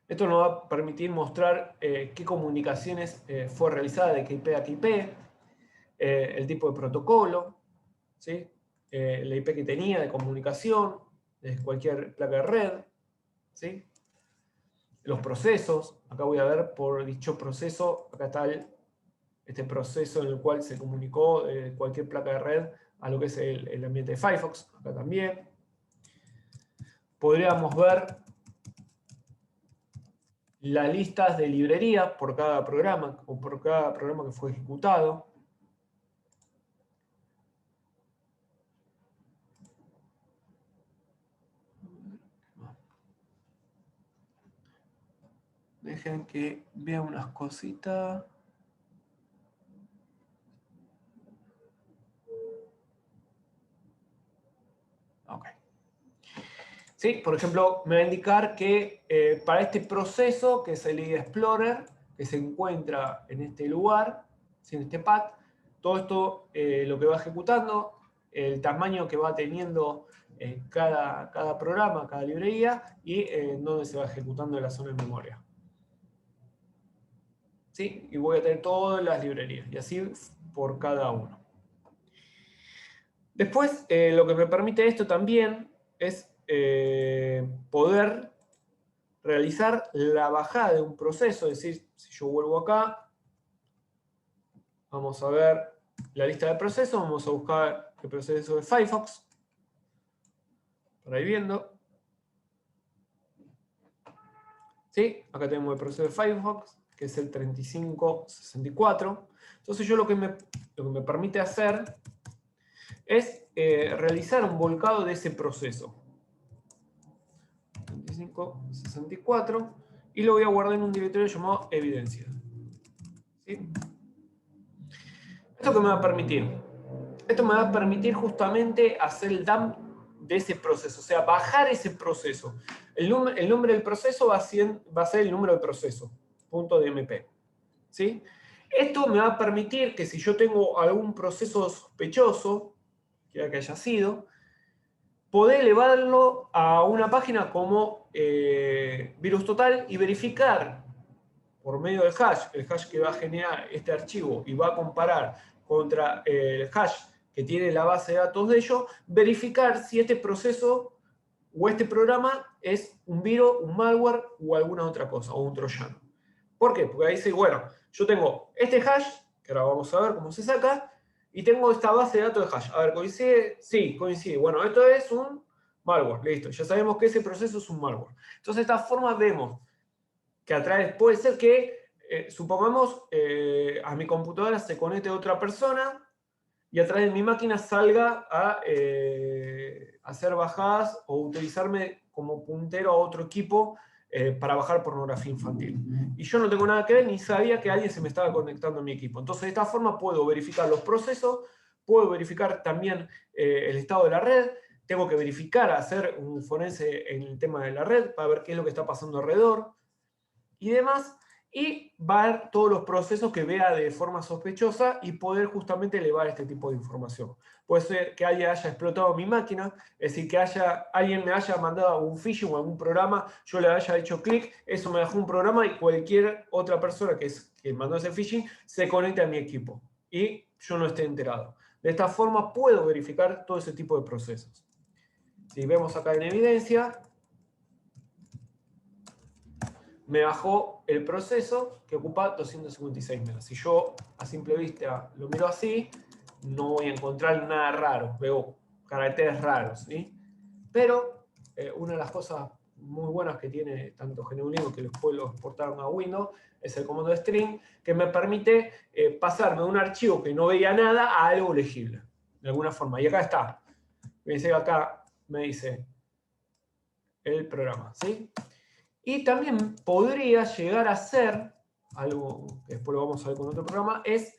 Esto nos va a permitir mostrar qué comunicaciones fue realizada de qué IP a qué IP, el tipo de protocolo, ¿sí? La IP que tenía de comunicación, desde cualquier placa de red, ¿sí? Los procesos, acá voy a ver por dicho proceso, acá está este proceso en el cual se comunicó cualquier placa de red a lo que es el ambiente de Firefox, acá también. Podríamos ver las listas de librerías por cada programa, o por cada programa que fue ejecutado. Dejen que vea unas cositas. Ok. Sí, por ejemplo, me va a indicar que para este proceso, que es el ID Explorer, que se encuentra en este lugar, en este path, todo esto lo que va ejecutando, el tamaño que va teniendo cada programa, cada librería, y en dónde se va ejecutando en la zona de memoria. ¿Sí? Y voy a tener todas las librerías, y así por cada uno. Después, lo que me permite esto también es poder realizar la bajada de un proceso, es decir, si yo vuelvo acá, vamos a ver la lista de procesos, vamos a buscar el proceso de Firefox, para ir viendo. ¿Sí? Acá tenemos el proceso de Firefox, que es el 3564. Entonces yo lo que me permite hacer es realizar un volcado de ese proceso. 3564, y lo voy a guardar en un directorio llamado evidencia. ¿Sí? ¿Esto qué me va a permitir? Esto me va a permitir justamente hacer el dump de ese proceso, o sea, bajar ese proceso. El nombre del proceso va a ser el número de proceso, .dmp. ¿Sí? Esto me va a permitir que si yo tengo algún proceso sospechoso, que haya sido, poder elevarlo a una página como Virus Total y verificar por medio del hash, el hash que va a generar este archivo y va a comparar contra el hash que tiene la base de datos de ellos, verificar si este proceso o este programa es un virus, un malware o alguna otra cosa, o un troyano. ¿Por qué? Porque ahí dice, bueno, yo tengo este hash, que ahora vamos a ver cómo se saca, y tengo esta base de datos de hash. A ver, ¿coincide? Sí, coincide. Bueno, esto es un malware, listo. Ya sabemos que ese proceso es un malware. Entonces, de esta forma vemos que a través, puede ser que, supongamos, a mi computadora se conecte otra persona y a través de mi máquina salga a hacer bajadas o utilizarme como puntero a otro equipo para bajar pornografía infantil. Y yo no tengo nada que ver ni sabía que alguien se me estaba conectando a mi equipo. Entonces, de esta forma puedo verificar los procesos, puedo verificar también el estado de la red, tengo que verificar, hacer un forense en el tema de la red para ver qué es lo que está pasando alrededor y demás, y ver todos los procesos que vea de forma sospechosa y poder justamente elevar este tipo de información. Puede ser que alguien haya explotado mi máquina, es decir, que alguien me haya mandado un phishing o algún programa, yo le haya hecho clic, eso me dejó un programa y cualquier otra persona que mandó ese phishing se conecte a mi equipo y yo no esté enterado. De esta forma puedo verificar todo ese tipo de procesos. Si vemos acá en evidencia, me bajó el proceso que ocupa 256 megas. Si yo a simple vista lo miro así, no voy a encontrar nada raro, veo caracteres raros, ¿sí? Pero una de las cosas muy buenas que tiene tanto GNU/Linux, que después lo exportaron a Windows, es el comando de string, que me permite pasarme de un archivo que no veía nada a algo legible, de alguna forma. Y acá está. Acá me dice el programa, ¿sí? Y también podría llegar a ser, algo que después lo vamos a ver con otro programa, es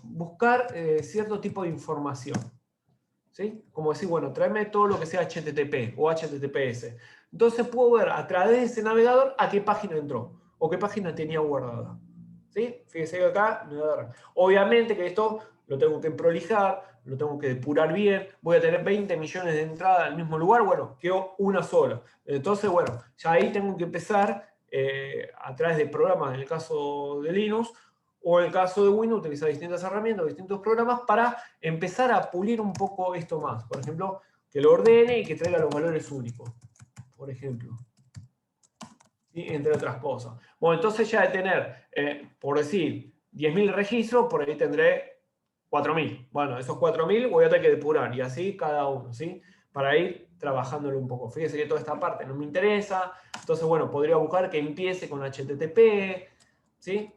buscar cierto tipo de información. ¿Sí? Como decir, bueno, tráeme todo lo que sea HTTP o HTTPS. Entonces puedo ver a través de ese navegador a qué página entró o qué página tenía guardada. ¿Sí? Fíjense que acá me va a dar. Obviamente que esto lo tengo que prolijar, lo tengo que depurar bien, voy a tener 20 millones de entradas al mismo lugar, bueno, quedó una sola. Entonces, bueno, ya ahí tengo que empezar a través de programas, en el caso de Linux, o en el caso de Windows, utilizar distintas herramientas, distintos programas para empezar a pulir un poco esto más. Por ejemplo, que lo ordene y que traiga los valores únicos, por ejemplo. ¿Sí? Entre otras cosas. Bueno, entonces ya de tener, por decir, 10.000 registros, por ahí tendré 4.000. Bueno, esos 4.000 voy a tener que depurar, y así cada uno, ¿sí? Para ir trabajándolo un poco. Fíjese que toda esta parte no me interesa, entonces, bueno, podría buscar que empiece con HTTP, ¿sí?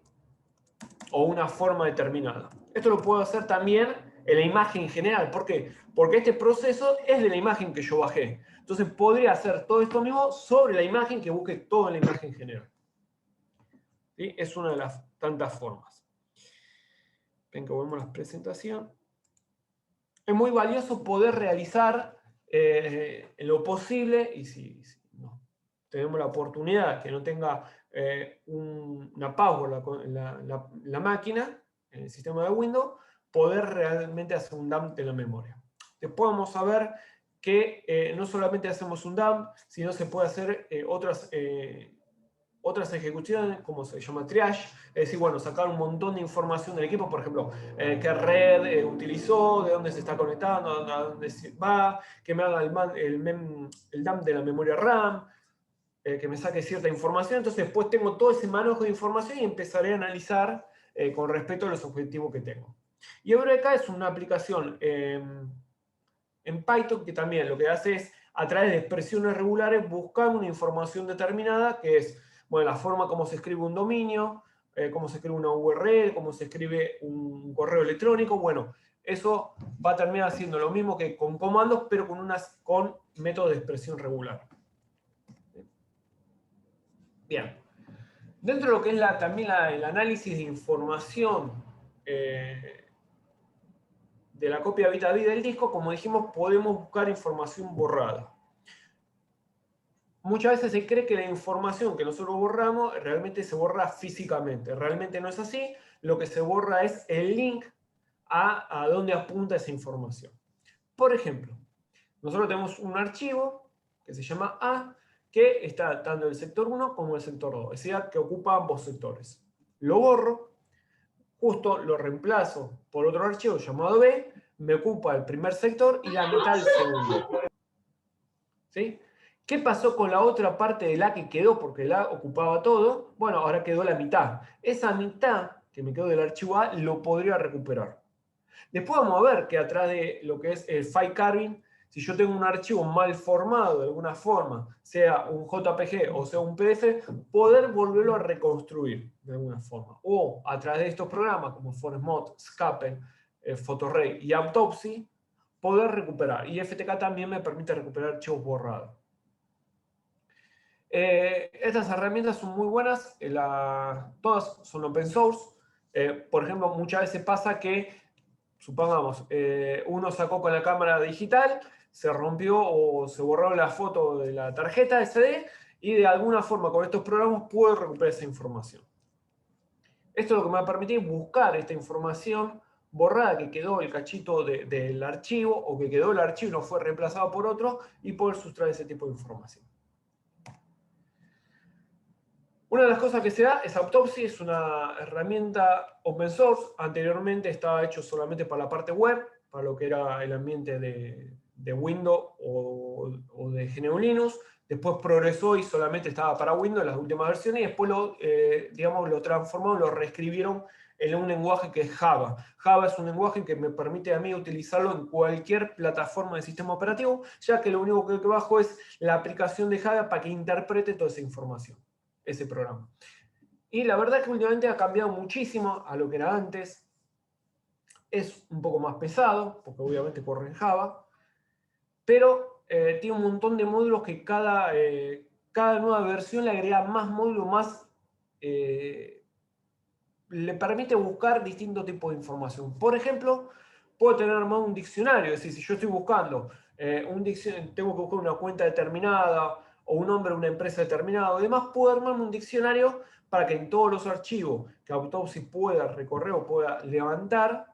O una forma determinada. Esto lo puedo hacer también en la imagen general. ¿Por qué? Porque este proceso es de la imagen que yo bajé. Entonces podría hacer todo esto mismo sobre la imagen que busque todo en la imagen general. ¿Sí? Es una de las tantas formas. Ven que volvemos a la presentación. Es muy valioso poder realizar en lo posible, y si no tenemos la oportunidad que no tenga una password la máquina, en el sistema de Windows, poder realmente hacer un dump de la memoria. Después vamos a ver que no solamente hacemos un dump, sino se puede hacer otras ejecuciones, como se llama triage, es decir, bueno, sacar un montón de información del equipo, por ejemplo, qué red utilizó, de dónde se está conectando, a dónde va, que me haga el dump de la memoria RAM, que me saque cierta información. Entonces después tengo todo ese manejo de información y empezaré a analizar con respecto a los objetivos que tengo. Y Eureka es una aplicación en Python que también lo que hace es, a través de expresiones regulares, buscar una información determinada, que es, bueno, la forma como se escribe un dominio, cómo se escribe una URL, cómo se escribe un correo electrónico. Bueno, eso va a terminar haciendo lo mismo que con comandos, pero con métodos de expresión regular. Bien. Dentro de lo que es también el análisis de información de la copia bit a bit del disco, como dijimos, podemos buscar información borrada. Muchas veces se cree que la información que nosotros borramos realmente se borra físicamente. Realmente no es así. Lo que se borra es el link a dónde apunta esa información. Por ejemplo, nosotros tenemos un archivo que se llama A, que está tanto el sector 1 como el sector 2, es decir, que ocupa ambos sectores. Lo borro, justo lo reemplazo por otro archivo llamado B, me ocupa el primer sector y la mitad del segundo. ¿Sí? ¿Qué pasó con la otra parte del A que quedó? Porque el A ocupaba todo. Bueno, ahora quedó la mitad. Esa mitad que me quedó del archivo A lo podría recuperar. Después vamos a ver que atrás de lo que es el file carving, si yo tengo un archivo mal formado de alguna forma, sea un JPG o sea un PDF, poder volverlo a reconstruir de alguna forma. O a través de estos programas como ForestMod, Scapel, PhotoRay y Autopsy, poder recuperar. Y FTK también me permite recuperar archivos borrados. Estas herramientas son muy buenas, todas son open source. Por ejemplo, muchas veces pasa que, supongamos, uno sacó con la cámara digital, se rompió o se borró la foto de la tarjeta SD y de alguna forma con estos programas puedo recuperar esa información. Esto es lo que me va a permitir buscar esta información borrada que quedó el cachito del archivo o que quedó el archivo y no fue reemplazado por otro y poder sustraer ese tipo de información. Una de las cosas que se da es Autopsy, es una herramienta open source. Anteriormente estaba hecho solamente para la parte web, para lo que era el ambiente de Windows o de GNU Linux. Después progresó y solamente estaba para Windows en las últimas versiones y después lo transformaron, lo reescribieron en un lenguaje que es Java. Java es un lenguaje que me permite a mí utilizarlo en cualquier plataforma de sistema operativo, ya que lo único que bajo es la aplicación de Java para que interprete toda esa información, ese programa. Y la verdad es que últimamente ha cambiado muchísimo a lo que era antes. Es un poco más pesado, porque obviamente corre en Java, pero tiene un montón de módulos que cada nueva versión le agrega más módulos, más le permite buscar distintos tipos de información. Por ejemplo, puedo tener armado un diccionario, es decir, si yo estoy buscando un diccionario, tengo que buscar una cuenta determinada o un nombre de una empresa determinada, además puedo armarme un diccionario para que en todos los archivos que Autopsy pueda recorrer o pueda levantar,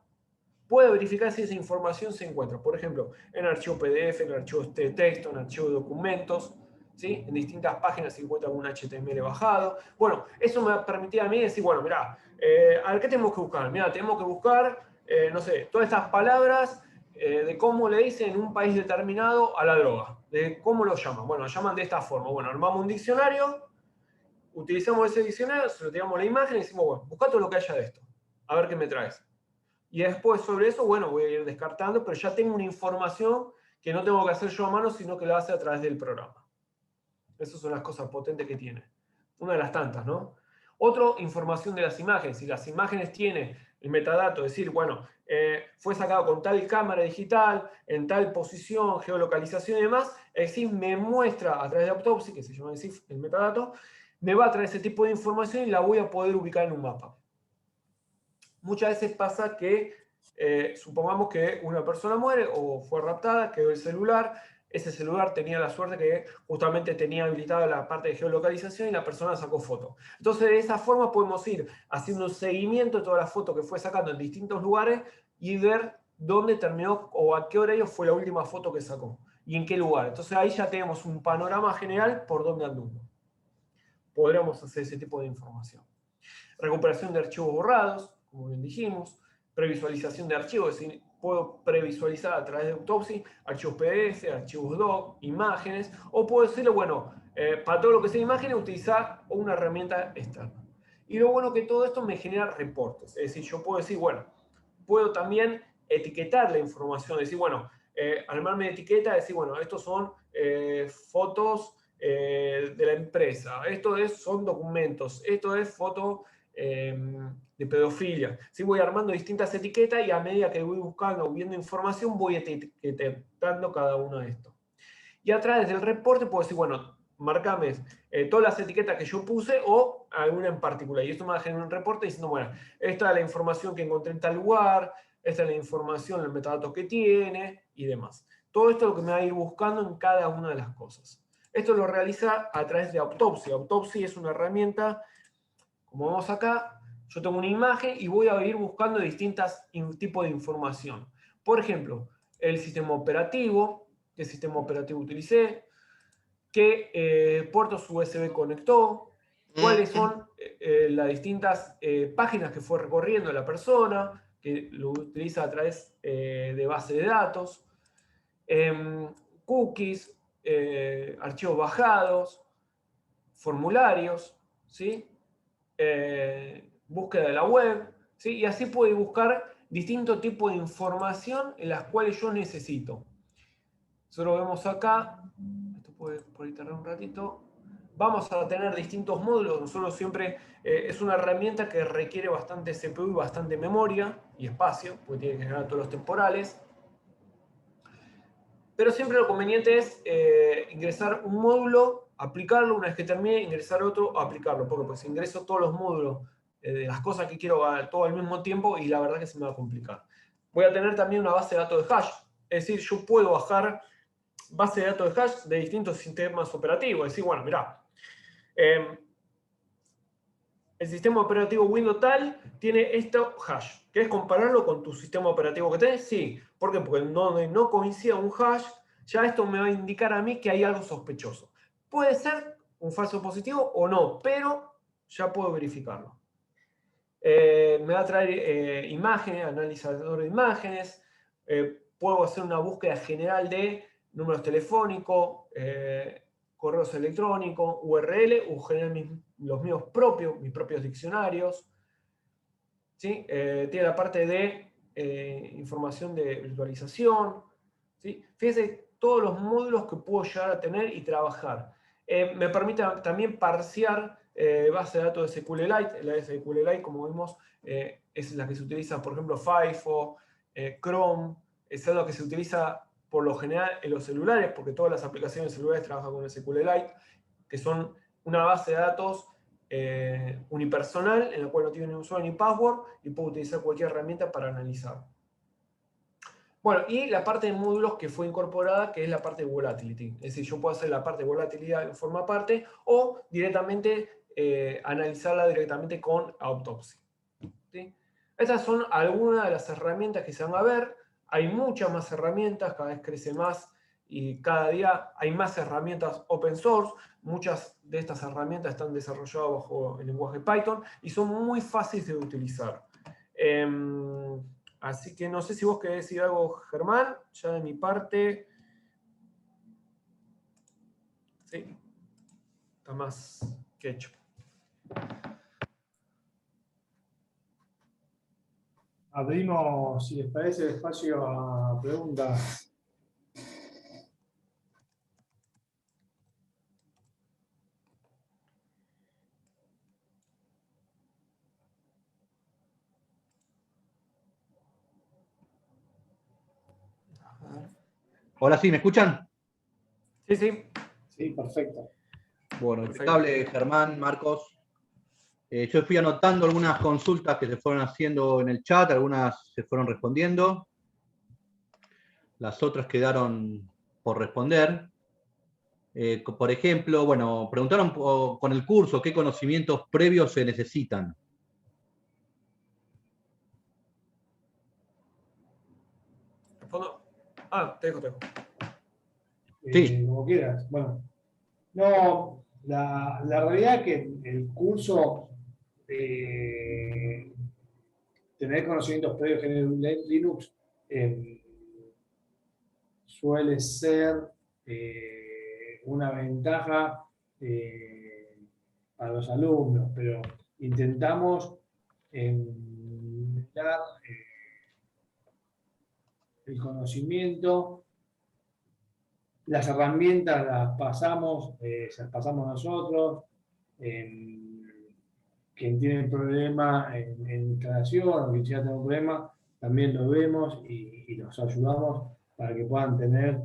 pueda verificar si esa información se encuentra. Por ejemplo, en archivo PDF, en archivo de texto, en archivo de documentos, ¿sí? En distintas páginas se encuentra un HTML bajado. Bueno, eso me permitía a mí decir, bueno, mirá, a ver, ¿qué tenemos que buscar? Mirá, tenemos que buscar, no sé, todas estas palabras de cómo le dicen en un país determinado a la droga, de cómo lo llaman. Bueno, lo llaman de esta forma. Bueno, armamos un diccionario, utilizamos ese diccionario, se lo tiramos la imagen y decimos, bueno, busca todo lo que haya de esto, a ver qué me traes. Y después sobre eso, bueno, voy a ir descartando, pero ya tengo una información que no tengo que hacer yo a mano, sino que la hace a través del programa. Esas son las cosas potentes que tiene. Una de las tantas, ¿no? Otra, información de las imágenes. Si las imágenes tienen el metadato, es decir, bueno, fue sacado con tal cámara digital, en tal posición, geolocalización y demás, es decir, me muestra a través de Autopsy, que se llama así el metadato, me va a traer ese tipo de información y la voy a poder ubicar en un mapa. Muchas veces pasa que, supongamos que una persona muere o fue raptada, quedó el celular, ese celular tenía la suerte que justamente tenía habilitada la parte de geolocalización y la persona sacó foto. Entonces, de esa forma podemos ir haciendo un seguimiento de todas las fotos que fue sacando en distintos lugares y ver dónde terminó o a qué hora fue la última foto que sacó y en qué lugar. Entonces, ahí ya tenemos un panorama general por dónde anduvo. Podríamos hacer ese tipo de información. Recuperación de archivos borrados, como bien dijimos. Previsualización de archivos, es decir, puedo previsualizar a través de Autopsy archivos PDF, archivos doc, imágenes, o puedo decirle, bueno, para todo lo que sea imágenes, utilizar una herramienta externa. Y lo bueno que todo esto me genera reportes, es decir, yo puedo decir, bueno, puedo también etiquetar la información, decir, bueno, armarme de etiqueta, decir, bueno, estos son fotos de la empresa, son documentos, esto es foto de pedofilia. ¿Sí? Voy armando distintas etiquetas y a medida que voy buscando o viendo información voy etiquetando cada uno de estos. Y a través del reporte puedo decir, bueno, marcame todas las etiquetas que yo puse o alguna en particular. Y esto me va a generar un reporte diciendo, bueno, esta es la información que encontré en tal lugar, esta es la información, el metadato que tiene y demás. Todo esto es lo que me va a ir buscando en cada una de las cosas. Esto lo realiza a través de Autopsy. Autopsy es una herramienta, como vemos acá, yo tengo una imagen y voy a ir buscando distintos tipos de información. Por ejemplo, el sistema operativo, qué sistema operativo utilicé, qué puertos USB conectó, cuáles son las distintas páginas que fue recorriendo la persona, que lo utiliza a través de base de datos, cookies, archivos bajados, formularios, ¿sí? Búsqueda de la web, ¿sí? Y así puedo buscar distintos tipos de información en las cuales yo necesito. Eso lo vemos acá. Esto puede por ahí tardar un ratito. Vamos a tener distintos módulos. Nosotros siempre es una herramienta que requiere bastante CPU y bastante memoria y espacio, porque tiene que generar todos los temporales. Pero siempre lo conveniente es ingresar un módulo, aplicarlo, una vez que termine, ingresar otro, aplicarlo. Porque pues ingreso todos los módulos de las cosas que quiero todo al mismo tiempo y la verdad que se me va a complicar. Voy a tener también una base de datos de hash. Es decir, yo puedo bajar base de datos de hash de distintos sistemas operativos. Es decir, bueno, mirá, el sistema operativo Windows tal tiene esto hash. ¿Querés compararlo con tu sistema operativo que tenés? Sí. ¿Por qué? Porque no coincida un hash, ya esto me va a indicar a mí que hay algo sospechoso. Puede ser un falso positivo o no, pero ya puedo verificarlo. Me va a traer imágenes, analizador de imágenes. Puedo hacer una búsqueda general de números telefónicos, correos electrónicos, URL, o generar los míos propios, mis propios diccionarios. ¿Sí? Tiene la parte de información de virtualización. ¿Sí? Fíjense todos los módulos que puedo llegar a tener y trabajar. Me permite también parsear base de datos de SQLite. La SQLite, como vimos, es la que se utiliza, por ejemplo, Firefox, Chrome. Es algo que se utiliza por lo general en los celulares, porque todas las aplicaciones celulares trabajan con SQLite, que son una base de datos unipersonal, en la cual no tiene ni usuario ni password, y puedo utilizar cualquier herramienta para analizar. Bueno, y la parte de módulos que fue incorporada, que es la parte de volatility. Es decir, yo puedo hacer la parte de volatilidad en forma aparte o directamente analizarla directamente con Autopsy. ¿Sí? Estas son algunas de las herramientas que se van a ver. Hay muchas más herramientas, cada vez crece más y cada día hay más herramientas open source. Muchas de estas herramientas están desarrolladas bajo el lenguaje Python y son muy fáciles de utilizar. Así que no sé si vos querés decir algo, Germán. Ya de mi parte... Sí, está más que hecho. Abrimos, si les parece, el espacio a preguntas. Hola, ¿sí? ¿Me escuchan? Sí, sí. Sí, perfecto. Bueno, Perfecto. impecable, Germán, Marcos. Yo fui anotando algunas consultas que se fueron haciendo en el chat, algunas se fueron respondiendo, las otras quedaron por responder. Por ejemplo, bueno, preguntaron con el curso qué conocimientos previos se necesitan. Respondo. Ah, te dejo. Sí. Como quieras. Bueno, no, la realidad es que el curso, tener conocimientos previos en Linux, suele ser una ventaja para los alumnos, pero intentamos dar el conocimiento, las herramientas las pasamos, se las pasamos nosotros. Quien tiene problema en instalación o quien ya tiene un problema, también lo vemos y los ayudamos para que puedan tener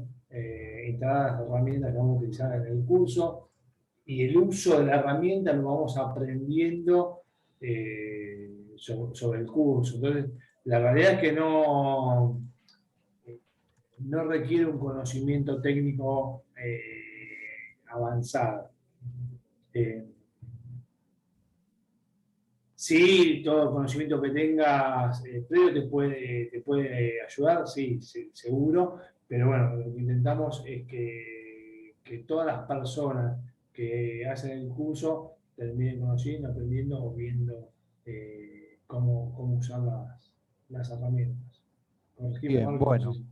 instaladas las herramientas que vamos a utilizar en el curso. Y el uso de la herramienta lo vamos aprendiendo sobre el curso. Entonces, la realidad es que no requiere un conocimiento técnico avanzado. Sí, todo el conocimiento que tengas previo te puede ayudar, sí, seguro, pero bueno, lo que intentamos es que todas las personas que hacen el curso terminen conociendo, aprendiendo o viendo cómo usar las herramientas. Corregime, Bien, Marco, no sé bueno. si-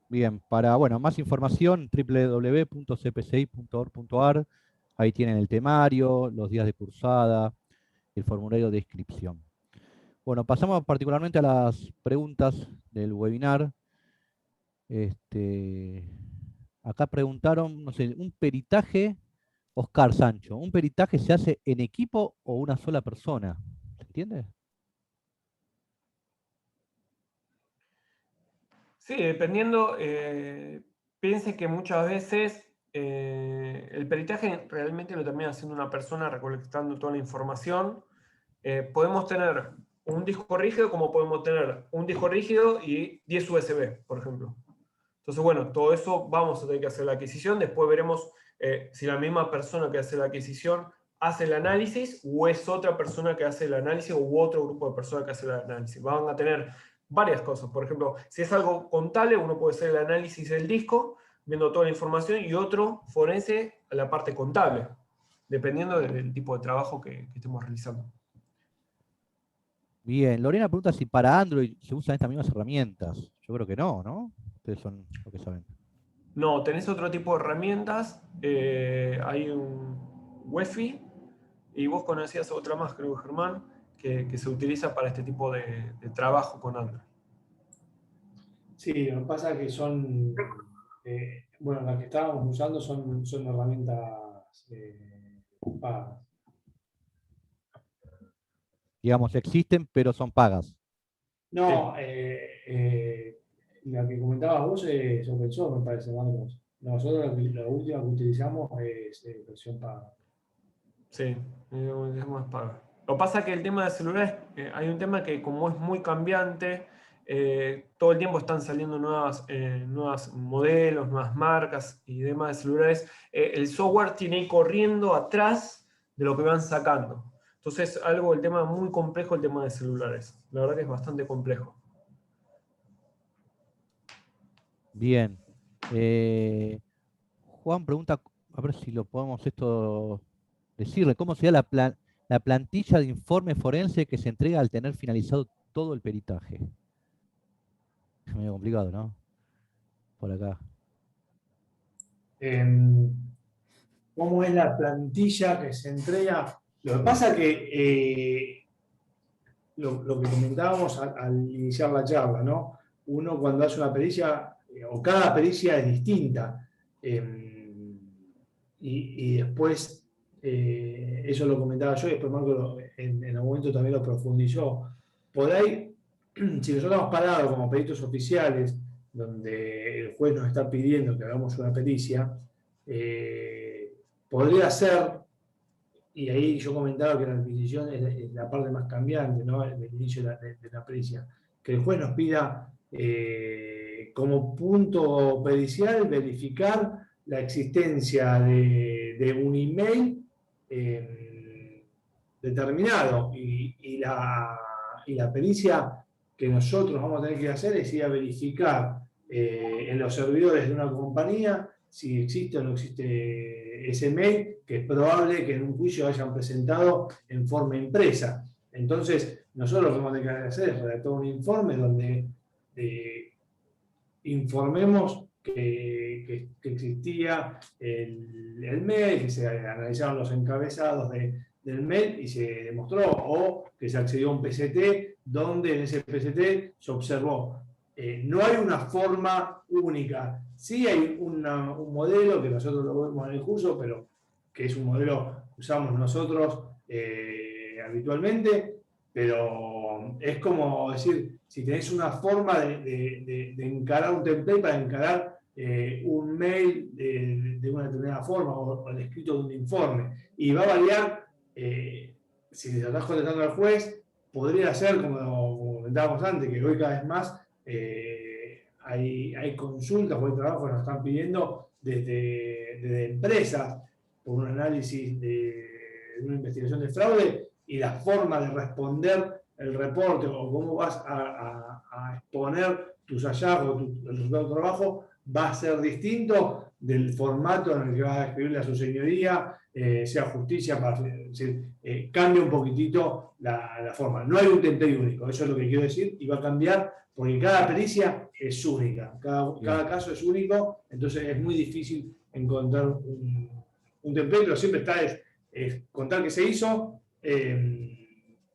Bien, para más información, www.cpci.org.ar, ahí tienen el temario, los días de cursada, el formulario de inscripción. Bueno, pasamos particularmente a las preguntas del webinar. Acá preguntaron, no sé, un peritaje, Oscar Sancho, ¿un peritaje se hace en equipo o una sola persona? ¿Se entiende? Sí, dependiendo, piense que muchas veces el peritaje realmente lo termina haciendo una persona recolectando toda la información. Podemos tener un disco rígido como podemos tener un disco rígido y 10 USB, por ejemplo. Entonces, bueno, todo eso vamos a tener que hacer la adquisición. Después veremos si la misma persona que hace la adquisición hace el análisis o es otra persona que hace el análisis u otro grupo de personas que hace el análisis. Van a tener varias cosas. Por ejemplo, si es algo contable, uno puede hacer el análisis del disco, viendo toda la información, y otro forense a la parte contable, dependiendo del tipo de trabajo que estemos realizando. Bien, Lorena pregunta si para Android se usan estas mismas herramientas. Yo creo que no, ¿no? Ustedes son los que saben. No, tenés otro tipo de herramientas. Hay un Wi-Fi y vos conocías otra más, creo, Germán, que se utiliza para este tipo de trabajo con Android. Sí, lo que pasa es que son, bueno, las que estábamos usando son herramientas pagas. Digamos, existen, pero son pagas. No, la que comentabas vos es open source, me parece, Marcos. Nosotros la última que utilizamos es versión paga. Sí, es más paga. Lo que pasa es que el tema de celulares, hay un tema que como es muy cambiante, todo el tiempo están saliendo nuevas modelos, nuevas marcas y demás de celulares. El software tiene que ir corriendo atrás de lo que van sacando. Entonces, el tema muy complejo, el tema de celulares. La verdad que es bastante complejo. Bien. Juan pregunta, a ver si lo podemos decirle, ¿cómo sería la plantilla de informe forense que se entrega al tener finalizado todo el peritaje? Es medio complicado, ¿no? Por acá. ¿Cómo es la plantilla que se entrega? Lo que pasa que lo que comentábamos al iniciar la charla, ¿no? Uno cuando hace una pericia, o cada pericia es distinta, y después, eso lo comentaba yo, y después Marco en algún momento también lo profundizó. Por ahí, si nosotros estamos parados como peritos oficiales, donde el juez nos está pidiendo que hagamos una pericia, podría ser, y ahí yo comentaba que la adquisición es la parte más cambiante, ¿no? El inicio de la pericia, que el juez nos pida como punto pericial verificar la existencia de un email determinado, y la pericia que nosotros vamos a tener que hacer es ir a verificar en los servidores de una compañía si existe o no existe ese mail, que es probable que en un juicio hayan presentado en forma impresa. Entonces, nosotros lo que vamos a tener que hacer es redactar un informe donde informemos que existía el mail, que se analizaron los encabezados del mail y se demostró, o que se accedió a un PCT donde en ese PCT se observó. No hay una forma única. Sí hay un modelo que nosotros lo vemos en el curso, pero que es un modelo que usamos nosotros habitualmente, pero es como decir, si tenés una forma de encarar un template para encarar un mail de una determinada forma, o el escrito de un informe, y va a variar, si le estás contestando al juez, podría ser, como comentábamos antes, que hoy cada vez más hay consultas o hay trabajos que nos están pidiendo desde empresas por un análisis de una investigación de fraude, y la forma de responder el reporte o cómo vas a exponer tus hallazgos, el resultado de trabajo, va a ser distinto del formato en el que vas a escribirle a su señoría, sea justicia, cambia un poquitito la forma. No hay un template único, eso es lo que quiero decir, y va a cambiar porque cada pericia es única, cada caso es único, entonces es muy difícil encontrar un template, pero siempre está es contar qué se hizo,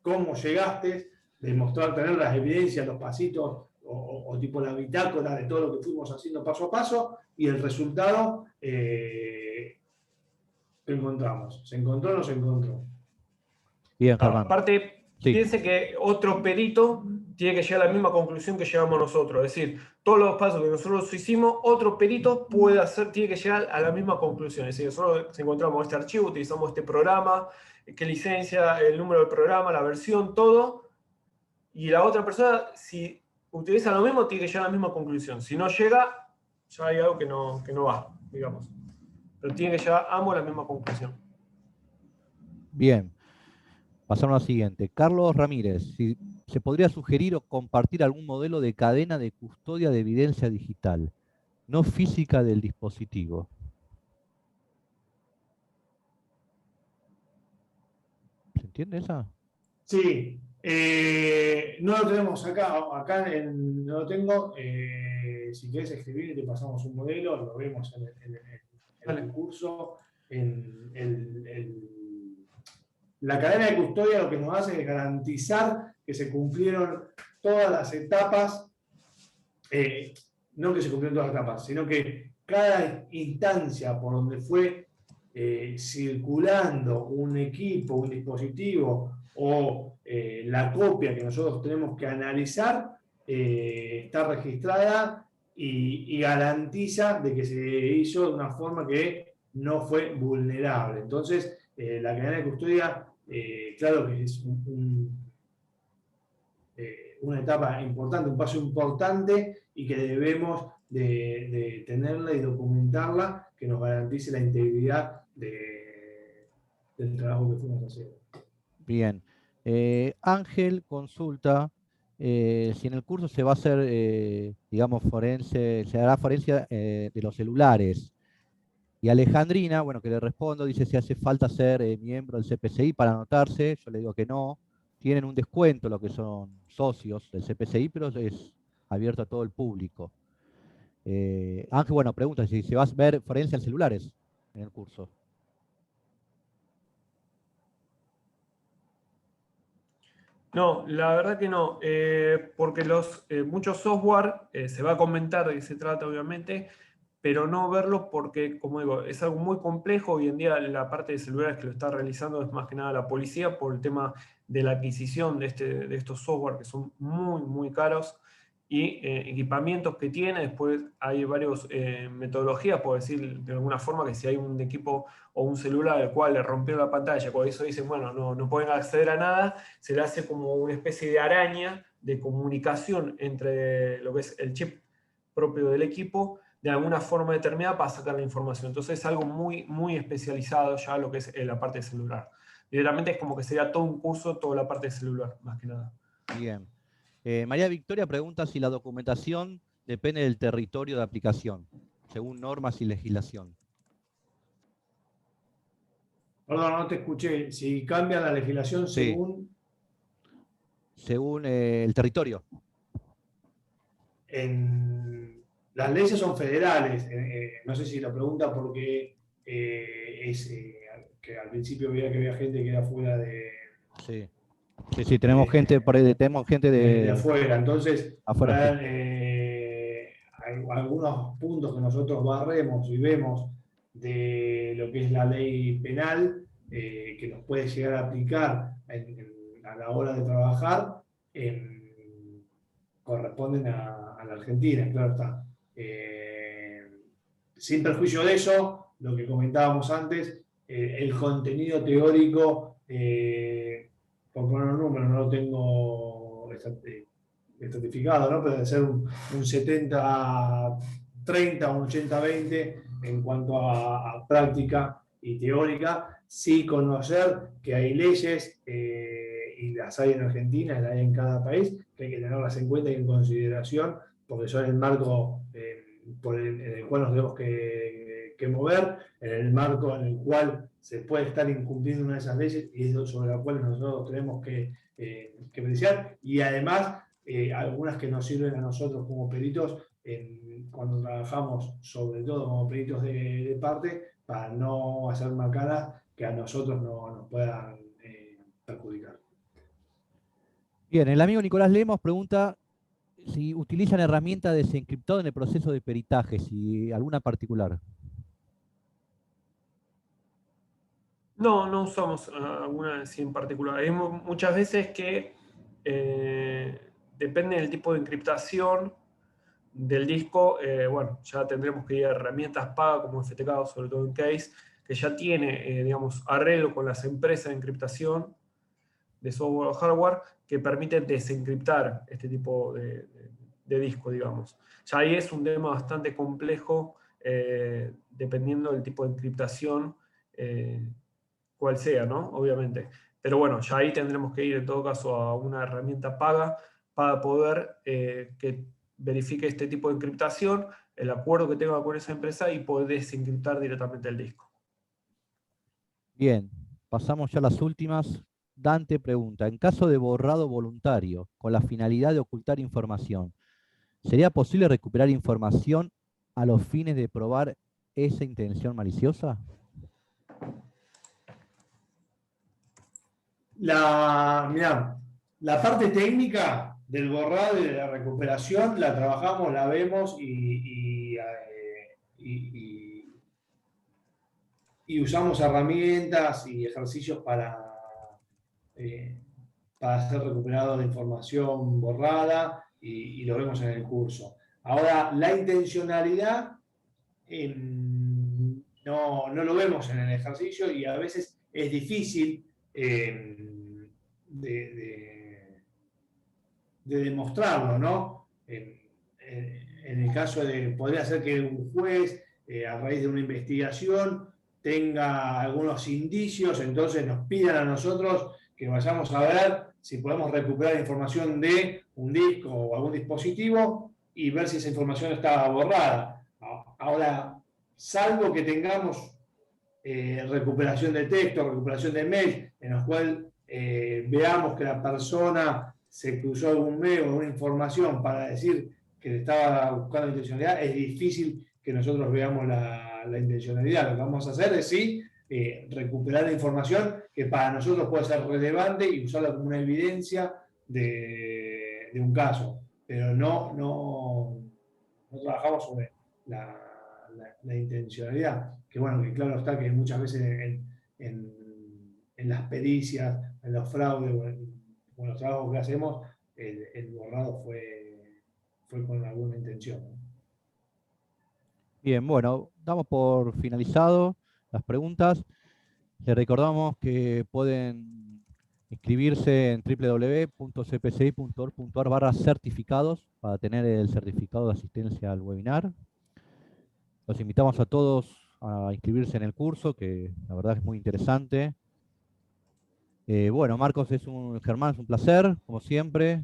cómo llegaste, demostrar, tener las evidencias, los pasitos, o tipo la bitácora de todo lo que fuimos haciendo paso a paso, y el resultado que encontramos. ¿Se encontró o no se encontró? Bien, Germán. Aparte, Sí. piense que otro perito tiene que llegar a la misma conclusión que llegamos nosotros. Es decir, todos los pasos que nosotros hicimos, otro perito tiene que llegar a la misma conclusión. Es decir, nosotros encontramos este archivo, utilizamos este programa, qué licencia, el número del programa, la versión, todo. Y la otra persona, si utiliza lo mismo, tiene que llegar a la misma conclusión. Si no llega, ya hay algo que no va, digamos. Pero tiene que llegar ambos a la misma conclusión. Bien. Pasamos a la siguiente. Carlos Ramírez, si se podría sugerir o compartir algún modelo de cadena de custodia de evidencia digital, no física del dispositivo. ¿Se entiende esa? Sí. No lo tenemos acá no lo tengo. Si quieres escribir y te pasamos un modelo, lo vemos en el curso. La cadena de custodia lo que nos hace es garantizar que se cumplieron todas las etapas, no que se cumplieron todas las etapas, sino que cada instancia por donde fue circulando un equipo, un dispositivo, o la copia que nosotros tenemos que analizar, está registrada y garantiza de que se hizo de una forma que no fue vulnerable. Entonces, la cadena de custodia, claro que es una etapa importante, un paso importante, y que debemos de tenerla y documentarla, que nos garantice la integridad del trabajo que fuimos haciendo. Bien. Ángel consulta si en el curso se va a hacer, digamos, se hará forencia de los celulares. Y Alejandrina, bueno, que le respondo, dice si hace falta ser miembro del CPCI para anotarse. Yo le digo que no. Tienen un descuento lo que son socios del CPCI, pero es abierto a todo el público. Ángel, bueno, pregunta si se va a ver forense en celulares en el curso. No, la verdad que no, porque muchos software se va a comentar de qué se trata, obviamente, pero no verlo porque, como digo, es algo muy complejo. Hoy en día la parte de celulares que lo está realizando es más que nada la policía por el tema de la adquisición de estos software que son muy, muy caros y equipamientos que tiene. Después hay varias metodologías, por decir de alguna forma, que si hay un equipo o un celular al cual le rompieron la pantalla, por eso dicen, bueno, no pueden acceder a nada, se le hace como una especie de araña de comunicación entre lo que es el chip propio del equipo, de alguna forma determinada para sacar la información. Entonces es algo muy, muy especializado ya lo que es la parte de celular. Directamente es como que sería todo un curso, toda la parte de celular, más que nada. Bien. María Victoria pregunta si la documentación depende del territorio de aplicación, según normas y legislación. Perdón, no te escuché. Si cambia la legislación Sí. Según el territorio. Las leyes son federales. No sé si la pregunta porque que al principio veía que había gente que era fuera de... Sí. Sí, tenemos gente por ahí, tenemos gente de afuera. Entonces, afuera, hay algunos puntos que nosotros barremos y vemos de lo que es la ley penal que nos puede llegar a aplicar a la hora de trabajar, corresponden a la Argentina, claro está. Sin perjuicio de eso, lo que comentábamos antes, el contenido teórico, por poner un número, no lo tengo estratificado, ¿no? Pero debe ser un 70-30, un 80-20 en cuanto a práctica y teórica, sí conocer que hay leyes, y las hay en Argentina, las hay en cada país, que hay que tenerlas en cuenta y en consideración, porque son el marco en el cual nos tenemos que mover, en el marco en el cual se puede estar incumpliendo una de esas leyes y es sobre la cual nosotros tenemos que apreciar, y además algunas que nos sirven a nosotros como peritos cuando trabajamos, sobre todo como peritos de parte, para no hacer macanas que a nosotros no nos puedan perjudicar. Bien, el amigo Nicolás Lemos pregunta si utilizan herramientas de desencriptado en el proceso de peritaje, si alguna particular. No usamos alguna así en particular. Hay muchas veces que depende del tipo de encriptación del disco. Bueno, ya tendremos que ir a herramientas pagas como FTK, sobre todo en Case, que ya tiene, digamos, arreglo con las empresas de encriptación de software o hardware que permiten desencriptar este tipo de disco, digamos. Ya ahí es un tema bastante complejo, dependiendo del tipo de encriptación, cual sea, ¿no? Obviamente. Pero bueno, ya ahí tendremos que ir en todo caso a una herramienta paga para poder que verifique este tipo de encriptación, el acuerdo que tenga con esa empresa y poder desencriptar directamente el disco. Bien, pasamos ya a las últimas. Dante pregunta, en caso de borrado voluntario con la finalidad de ocultar información, ¿sería posible recuperar información a los fines de probar esa intención maliciosa? Mirá, la parte técnica del borrado y de la recuperación la trabajamos, la vemos y usamos herramientas y ejercicios para ser recuperado de información borrada y lo vemos en el curso. Ahora, la intencionalidad no lo vemos en el ejercicio y a veces es difícil de demostrarlo, ¿no? En el caso de, podría ser que un juez, a raíz de una investigación, tenga algunos indicios, entonces nos pidan a nosotros que vayamos a ver si podemos recuperar información de un disco o algún dispositivo y ver si esa información está borrada. Ahora, salvo que tengamos recuperación de texto, recuperación de mail, en los cuales veamos que la persona se cruzó algún medio, alguna información para decir que le estaba buscando intencionalidad, es difícil que nosotros veamos la intencionalidad. Lo que vamos a hacer es sí recuperar la información que para nosotros puede ser relevante y usarla como una evidencia de un caso, pero no trabajamos sobre la intencionalidad, que bueno, que claro está que muchas veces en las pericias, en los fraudes o en los trabajos que hacemos, el borrado fue con alguna intención, ¿no? Bien, bueno, damos por finalizado las preguntas. Les recordamos que pueden inscribirse en www.cpci.org.ar/certificados para tener el certificado de asistencia al webinar. Los invitamos a todos a inscribirse en el curso, que la verdad es muy interesante. Bueno, Marcos, Germán, es un placer, como siempre,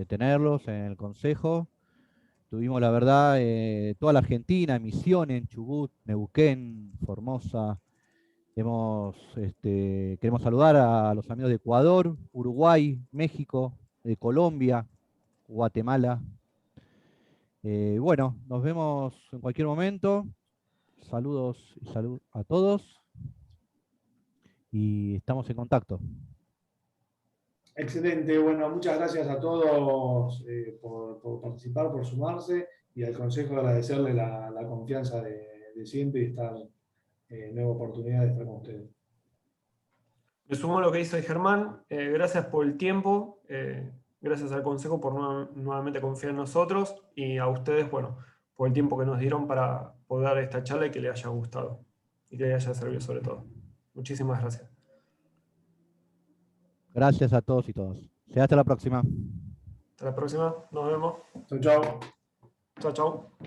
tenerlos en el consejo. Tuvimos, la verdad, toda la Argentina, en Misiones, Chubut, Neuquén, Formosa. Queremos saludar a los amigos de Ecuador, Uruguay, México, Colombia, Guatemala. Bueno, nos vemos en cualquier momento. Saludos y salud a todos. Y estamos en contacto. Excelente, bueno, muchas gracias a todos por participar, por sumarse, y al Consejo agradecerle la confianza de siempre y estar nueva oportunidad de estar con ustedes. Me sumo a lo que dice Germán. Gracias por el tiempo. Gracias al Consejo por nuevamente confiar en nosotros, y a ustedes, bueno, por el tiempo que nos dieron para poder dar esta charla y que les haya gustado y que les haya servido sobre todo. Muchísimas gracias. Gracias a todos y todas. Será hasta la próxima. Hasta la próxima. Nos vemos. Chau, chau. Chao, chao.